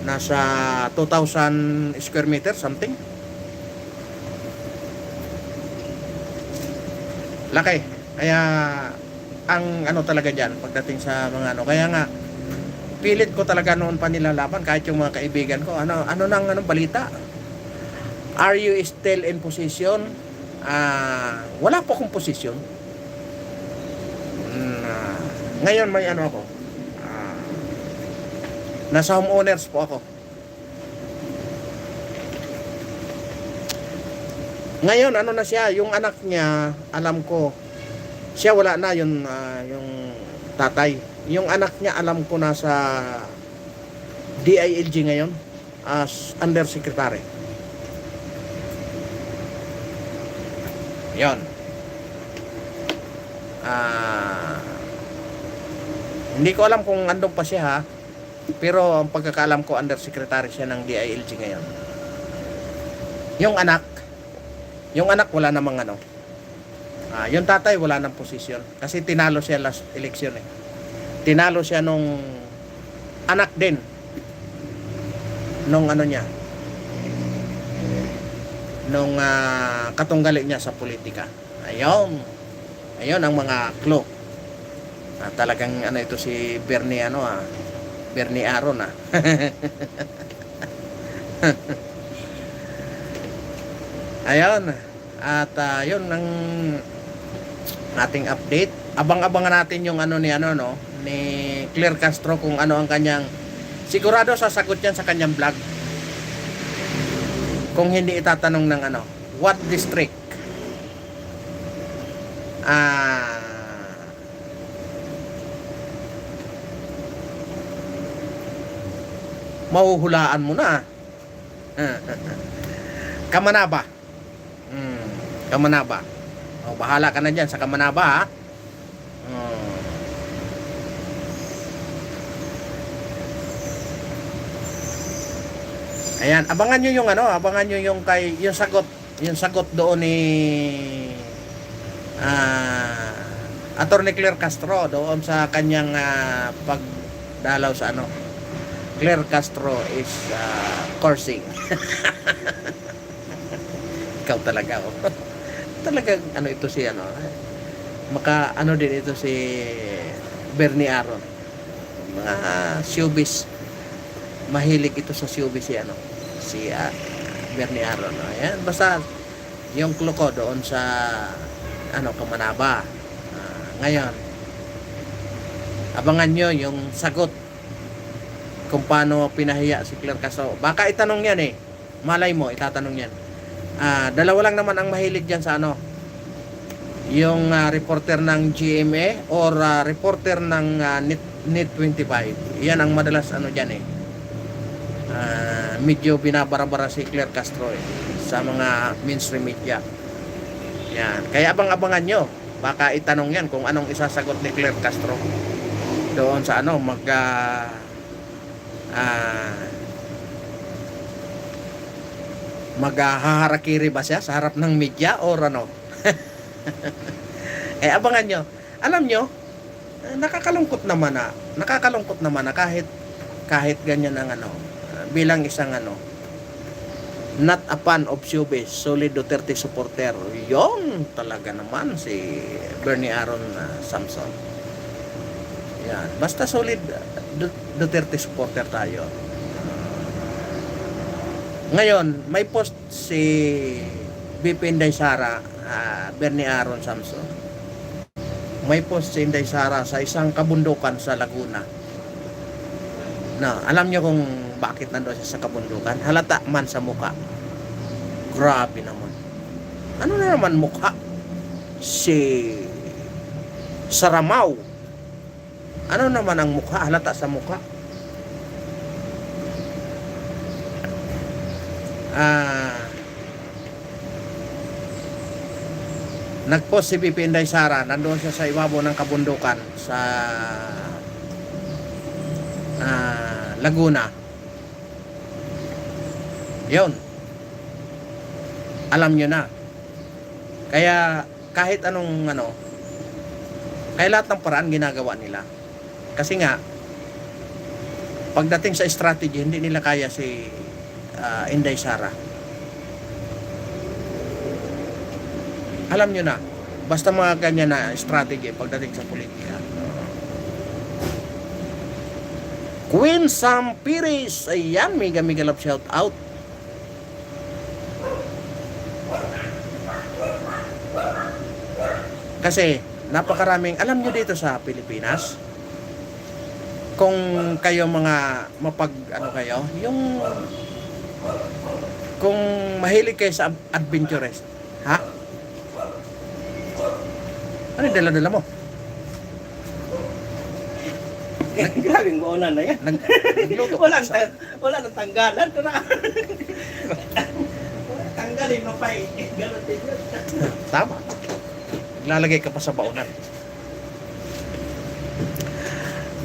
2,000 square meter something. Laki. Kaya ang talaga diyan pagdating sa mga kaya nga pilit ko talaga noon pa nilalaban kahit yung mga kaibigan ko nang balita. Are you still in position? Wala po akong posisyon. Ngayon may ako. Nasa homeowners po ako. Ngayon na siya, yung anak niya, alam ko, siya wala na yung tatay. Yung anak niya, alam ko nasa DILG ngayon as undersecretary. Yon. Hindi ko alam kung andun pa siya pero ang pagkakaalam ko undersecretary siya ng DILG ngayon. Yung anak, wala namang ano. Yung tatay wala nang posisyon kasi tinalo siya last election eh. Tinalo siya nung anak din nung ano niya, nung katunggali niya sa politika. Ayun ang mga clue. Talagang ano ito si Bernie Bernie Aaron Ayun. At yun ang ating update. Abang-abangan natin yung ni Claire Castro kung ano ang kanyang, sigurado sasagot yan sa kanyang vlog. Kung hindi itatanong ng what district mahuhulaan mo na. Kamanaba. Kamanaba. Bahala ka na dyan sa Kamanaba Ayan, abangan nyo yung yung sagot doon ni Attorney Claire Castro doon sa kanyang pagdalaw sa Claire Castro is coursing. Ikaw talaga talagang ito si din ito si Bernie Aaron. Mga showbiz, mahilig ito sa showbiz si Bernie Aaron. Ayan, basta yung clue ko doon sa Kamanaba. Ngayon, abangan nyo yung sagot kung paano pinahiya si Claire Castro. Baka itanong yan malay mo itatanong yan. Dalawa lang naman ang mahilig dyan sa yung reporter ng GMA or reporter ng Net 25. Yan ang madalas dyan medyo binabara-bara si Claire Castro sa mga mainstream media. Yan, kaya abang-abangan nyo, baka itanong yan kung anong isasagot ni Claire Castro doon sa maghaharakiri ba siya sa harap ng media or abangan nyo. Alam nyo, nakakalungkot naman na kahit ganyan ang bilang isang not a fan of showbiz, solid Duterte supporter. Yon talaga naman si Bernie Aaron Samson. Yan, basta solid Duterte supporter tayo. Ngayon, may post si BP Inday Sara, Bernie Aaron Samson. May post si Inday Sara sa isang kabundukan sa Laguna. Alam niyo kung bakit nandoon siya sa kabundukan? Halata man sa mukha. Grabe naman. Ano na naman mukha? Si Saramaw. Ano naman ang mukha? Halata sa mukha. Nagpost si BP Inday Sara, nandoon siya sa ibabaw ng kabundukan sa Laguna. Yun, alam nyo na. Kaya kahit anong kaya lahat ng paraan ginagawa nila. Kasi nga pagdating sa strategy, hindi nila kaya si Inday Sara. Alam nyo na, basta mga ganyan na strategy pagdating sa politika. Queen Sam Pires, ayan, mega love shout out. Kasi napakaraming, alam nyo dito sa Pilipinas, kung kayo mga kayo, yung kung mahilig kayo sa adventurous, ano yung dala-dala mo? Grabing baunan na yan. Nagluto Wala nang tanggalan. Tanggalin mo pa Ganun din yun. Tama. Naglalagay ka pa sa baunan.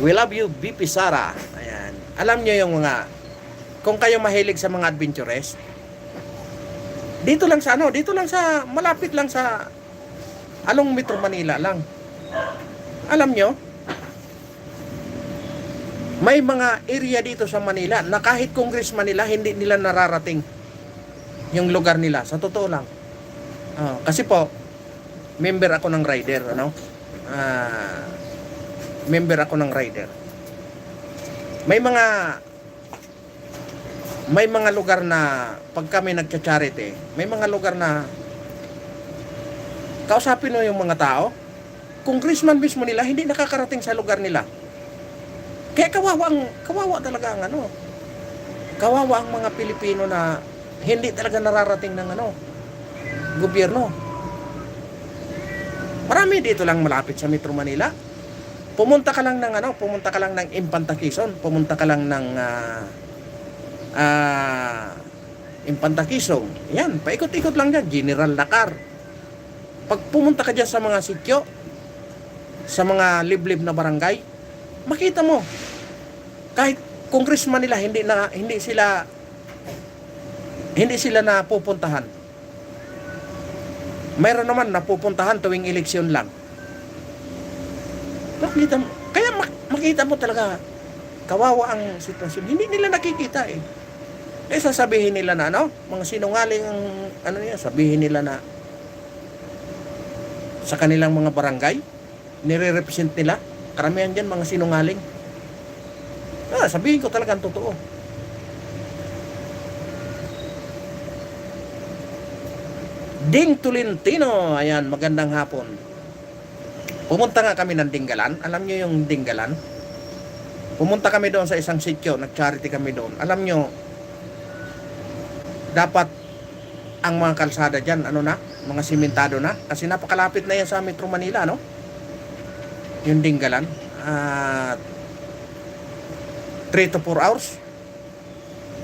We love you, BP Sara. Ayan. Alam nyo yung kung kayo mahilig sa mga adventurous, Dito lang sa dito lang sa, malapit lang sa along Metro Manila lang. Alam nyo, may mga area dito sa Manila na kahit congressman nila, hindi nila nararating yung lugar nila. Sa totoo lang. Kasi po, member ako ng rider, member ako ng rider. May mga lugar na pag kami nagcha-charity, may mga lugar na kausapin mo yung mga tao, congressman mismo nila hindi nakakarating sa lugar nila. Kaya kawawa talaga ang kawawa ang mga Pilipino na hindi talaga nararating ng gobyerno. Marami dito lang malapit sa Metro Manila. Pumunta ka lang ng Infanta Quezon, pumunta ka lang ng Infanta Quezon. Yan, paikot-ikot lang dyan, General Lakar. Pag pumunta ka dyan sa mga sityo, sa mga liblib na barangay, makita mo, kahit congressman nila, hindi sila napupuntahan. Mayroon naman napupuntahan tuwing eleksyon lang. Makita mo talaga, kawawa ang sitwasyon. Hindi nila nakikita eh. Sasabihin nila na mga sinungaling ang sabihin nila na sa kanilang mga barangay, nire-represent nila, karamihan dyan mga sinungaling. Sabihin ko talagang totoo. Ding Tolentino, ayan, magandang hapon. Pumunta nga kami ng Dinggalan. Alam nyo yung Dinggalan? Pumunta kami doon sa isang sityo, nag-charity kami doon. Alam nyo, dapat ang mga kalsada dyan, mga simentado na. Kasi napakalapit na yan sa Metro Manila, yung Dinggalan. 3 to 4 hours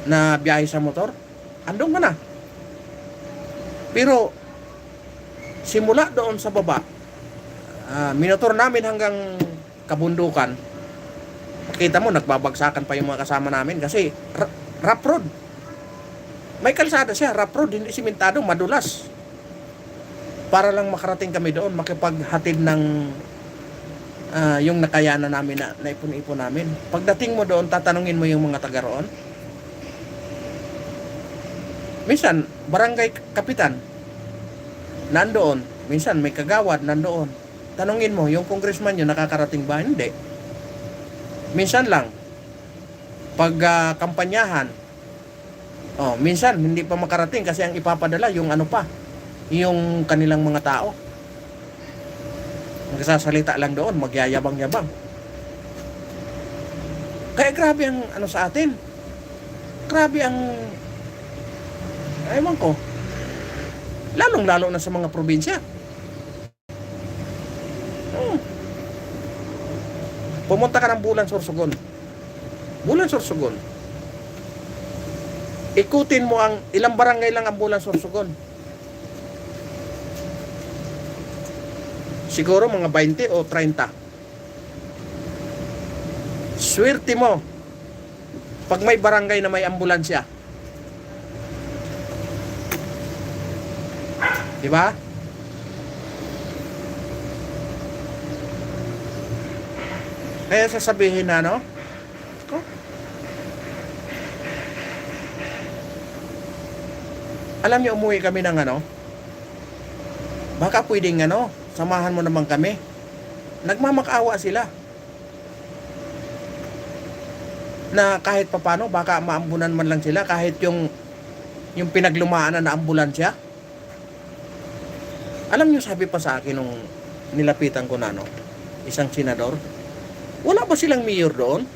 na biyahe sa motor. Andun ka na. Pero, simula doon sa baba, minotor namin hanggang kabundukan. Kita mo, nagbabagsakan pa yung mga kasama namin kasi rough road. May kalsada siya, rough road, hindi simentado, madulas. Para lang makarating kami doon, makipaghatid ng yung nakayanan namin na naipon-ipon namin. Pagdating mo doon, tatanungin mo yung mga taga roon. Minsan, barangay kapitan, nandoon. Minsan, may kagawad, nandoon. Tanungin mo, yung congressman yun, nakakarating ba? Hindi. Minsan lang, pag kampanyahan, minsan, hindi pa makarating kasi ang ipapadala, yung yung kanilang mga tao. Magsasalita lang doon, magyayabang-yabang. Kaya grabe ang sa atin. Grabe ang ewan ko. Lalong-lalo na sa mga probinsya. Pumunta ka ng Bulan Sorsogon. Bulan Sorsogon. Ikutin mo ilang barangay lang ang Bulan Sorsogon. Siguro mga 20 o 30. Swerte mo pag may barangay na may ambulansya. Diba? Kaya sasabihin na alam niyo, umuwi kami ng baka pwedeng samahan mo naman kami. Nagmamakaawa sila na kahit papano baka maambunan man lang sila kahit yung pinaglumaan na ambulansya. Alam niyo, sabi pa sa akin nung nilapitan ko na isang senador, wala ba silang mayor doon?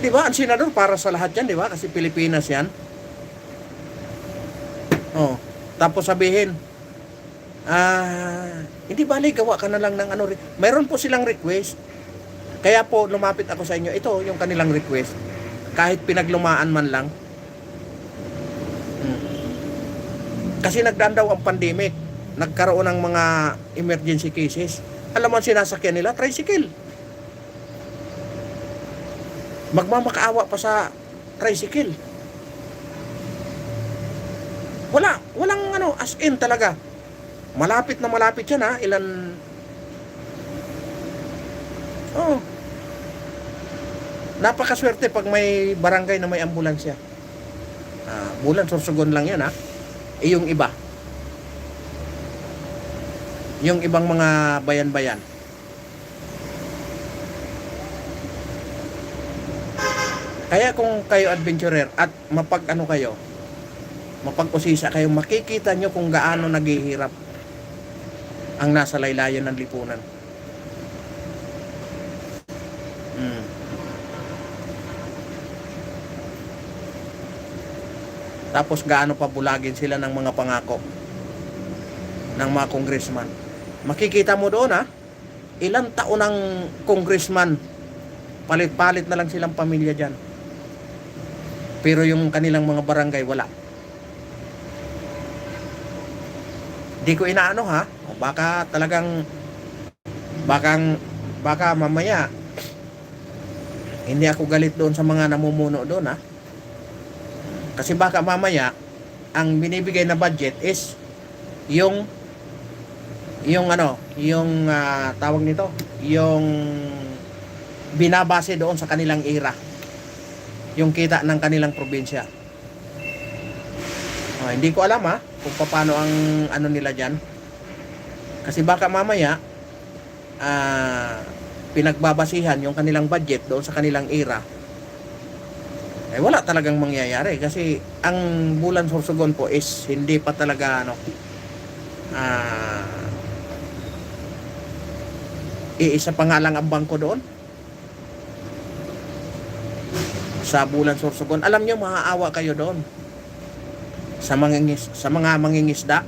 Di ba, ang senador para sa lahat yan, di ba? Kasi Pilipinas yan. Tapos sabihin, hindi bali, gawa ka na lang ng mayroon po silang request. Kaya po, lumapit ako sa inyo. Ito, yung kanilang request. Kahit pinaglumaan man lang. Kasi nagdaan daw ang pandemic. Nagkaroon ng mga emergency cases. Alam mo ang sinasakyan nila? Tricycle. Magmamakaawa pa sa tricycle. Walang ano, as in talaga. Malapit na malapit yan ha, oh. Napakaswerte pag may barangay na may ambulansya. Bulan Sorsogon lang yan ha. Yung iba. Yung ibang mga bayan-bayan. Kaya kung kayo adventurer at mapag-usisa kayo, makikita nyo kung gaano naghihirap ang nasa laylayan ng lipunan. Tapos gaano pa bulagin sila ng mga pangako ng mga congressman. Makikita mo doon ha, ilang taon ng congressman, palit-palit na lang silang pamilya dyan. Pero yung kanilang mga barangay, wala. Di ko inaano ha, baka talagang, baka mamaya, hindi ako galit doon sa mga namumuno doon ha. Kasi baka mamaya, ang binibigay na budget is yung tawag nito, yung binabase doon sa kanilang era, yung kita ng kanilang probinsya. Hindi ko alam ha kung paano ang ano nila dyan, kasi baka mamaya pinagbabasihan yung kanilang budget doon sa kanilang era, wala talagang mangyayari kasi ang Bulan Sorsogon po is hindi pa talaga iisa pa nga lang ang bangko doon sa Bulan Sorsogon. Alam nyo, maaawa kayo doon sa mga mangingisda.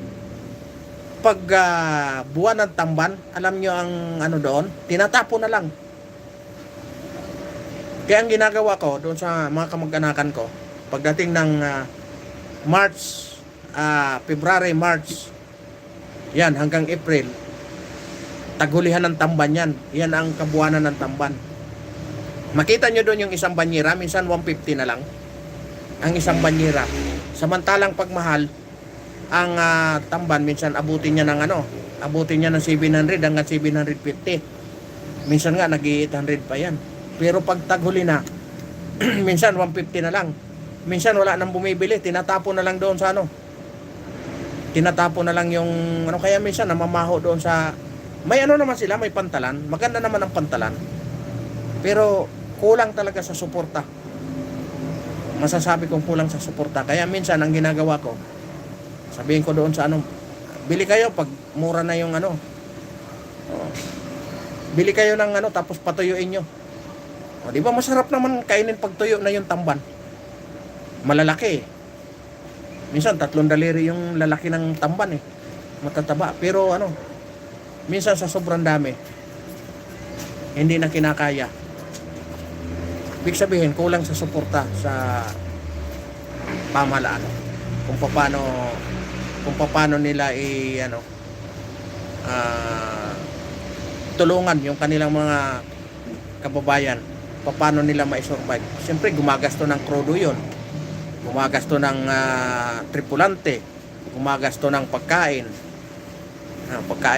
Pag buwan ng tamban, alam nyo ang ano doon, tinatapo na lang. Kaya ang ginagawa ko doon sa mga kamag-anakan ko, pagdating ng February, March, yan hanggang April, taghulihan ng tamban yan. Yan ang kabuwanan ng tamban. Makita nyo doon yung isang banyera, minsan 150 na lang ang isang banyera. Samantalang pagmahal, ang tamban minsan abutin niya ng 700 hanggang 750. Minsan nga nag-800 pa yan. Pero pag taghuli na, minsan 150 na lang. Minsan wala nang bumibili, tinatapo na lang doon sa tinatapo na lang yung kaya minsan namamaho doon sa may naman sila, may pantalan. Maganda naman ang pantalan. Pero kulang talaga sa suporta. Masasabi kong kulang sa suporta. Kaya minsan ang ginagawa ko, sabihin ko doon sa bili kayo pag mura na yung bili kayo ng tapos patuyuin nyo. Di ba masarap naman kainin pag tuyo na yung tamban? Malalaki. Minsan 3 daliri yung lalaki ng tamban matataba. Pero minsan sa sobrang dami, hindi na kinakaya. Ibig sabihin, kulang sa suporta sa pamahalaan. Kung paano nila tulungan yung kanilang mga kababayan, paano nila ma-survive. Siyempre gumagasto ng krudo yun, gumagasto ng tripulante, gumagasto ng pagkain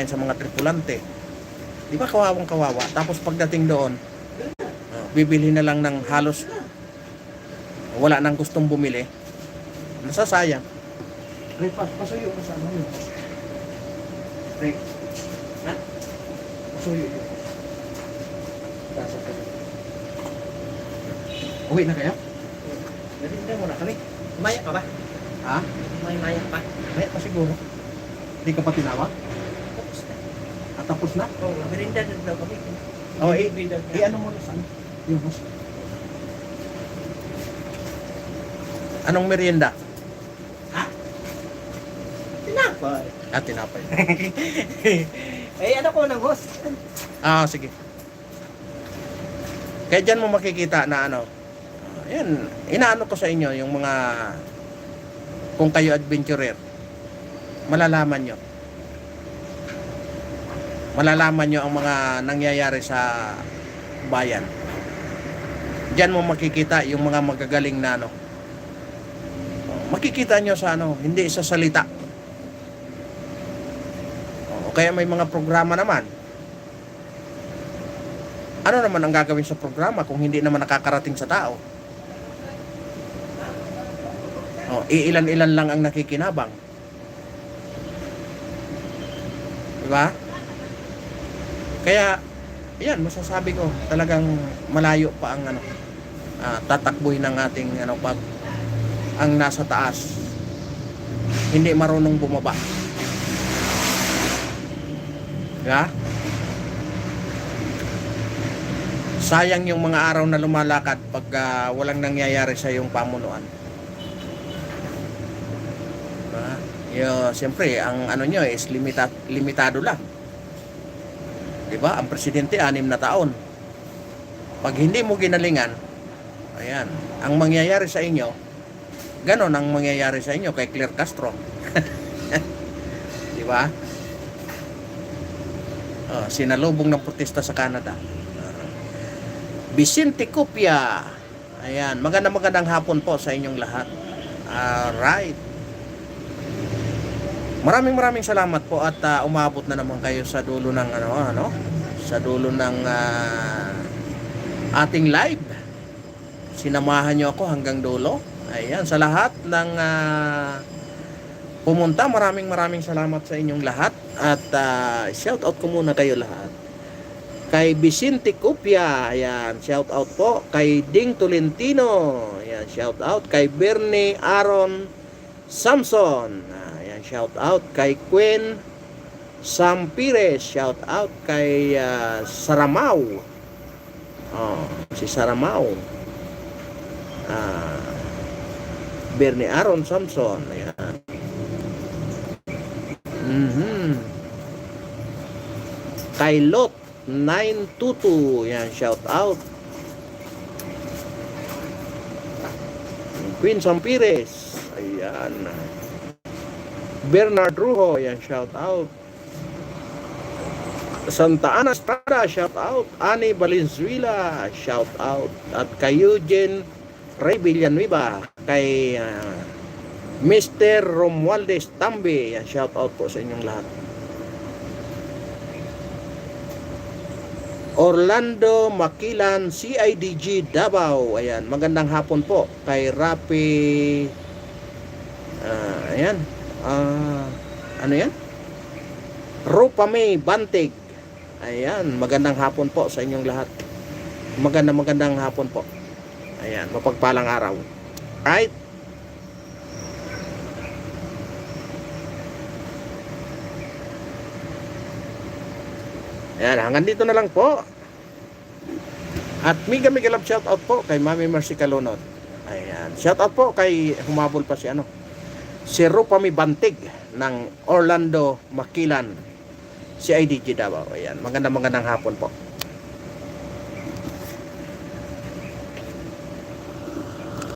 sa mga tripulante. Di ba kawawang kawawa? Tapos pagdating doon, bibili na lang ng halos wala nang gustong bumili. Nasasayang. Pasuyo mo sa yun. Pasuyo yun. Uwi na kayo? Hindi mo na kali. Maya ka ba? Ha? Maya pa. Maya pa siguro. Hindi ka pa tinawag? Tapos na. Tapos na? Oo, merinda na daw kami. Ano mo na saan? Yung boss. Anong merienda? Ha? Tinapay. Tinapay. Ano ko ng host? Sige. Kaya dyan mo makikita na yan, inaano ko sa inyo yung mga, kung kayo adventurer, malalaman nyo ang mga nangyayari sa bayan. Diyan mo makikita yung mga magagaling na ano. Makikita nyo sa ano, hindi sa salita. O kaya may mga programa naman. Ano naman ang gagawin sa programa kung hindi naman nakakarating sa tao? O, iilan-ilan lang ang nakikinabang. Diba? Kaya, yan, masasabi ko, talagang malayo pa ang ano, tatakbuhin ng ating ano, pag ang nasa taas hindi marunong bumaba. Diba? Sayang yung mga araw na lumalakad pag walang nangyayari sa iyong pamunuan. Diba? Siyempre, ang ano nyo is limitado lang. Diba? Ang presidente, 6 na taon. Pag hindi mo ginalingan, ayan, ang mangyayari sa inyo, ganon ang mangyayari sa inyo kay Claire Castro. Diba? Sinalubong ng protesta sa Canada. Vicente Copia. Ayan, magandang hapon po sa inyong lahat. Alright. Maraming salamat po at umabot na naman kayo sa dulo ng sa dulo ng ating live. Sinamahan niyo ako hanggang dulo. Ayan, sa lahat ng pumunta, maraming salamat sa inyong lahat at shout out ko muna kayo lahat. Kay Vicente Copia, ayan, shout out po. Kay Ding Tolentino, ayan, shout out. Kay Bernie Aaron Samson, ayan, shout out. Kay Queen Sam Pires, shout out. Kay Saramao, si Saramao, Bernie Aaron Samson, ayan. Kay Lot 922, yan, shout out. Queen Sampires, ayan. Bernard Rujo, yan, shout out. Santa Ana Estrada, shout out. Ani Valenzuela, shout out. At kay Eugene Ray Villanueva, kay Mr. Romualdez Tambi, yan, shout out po sa inyong lahat. Orlando Makilan, CIDG Davao, ayan, magandang hapon po. Kay Rapi, ayan, ano yan? Rupame Bantig, ayan, magandang hapon po sa inyong lahat. Magandang hapon po. Ayan, mapagpalang araw. Right? Ayan, hanggang dito na lang po. At mega love shout out po kay Mami Mercy Calonot. Ayan, shout out po kay humabol pa si si Rupami Bantig ng Orlando Makilan, si IDG Davao. Ayan, magandang hapon po.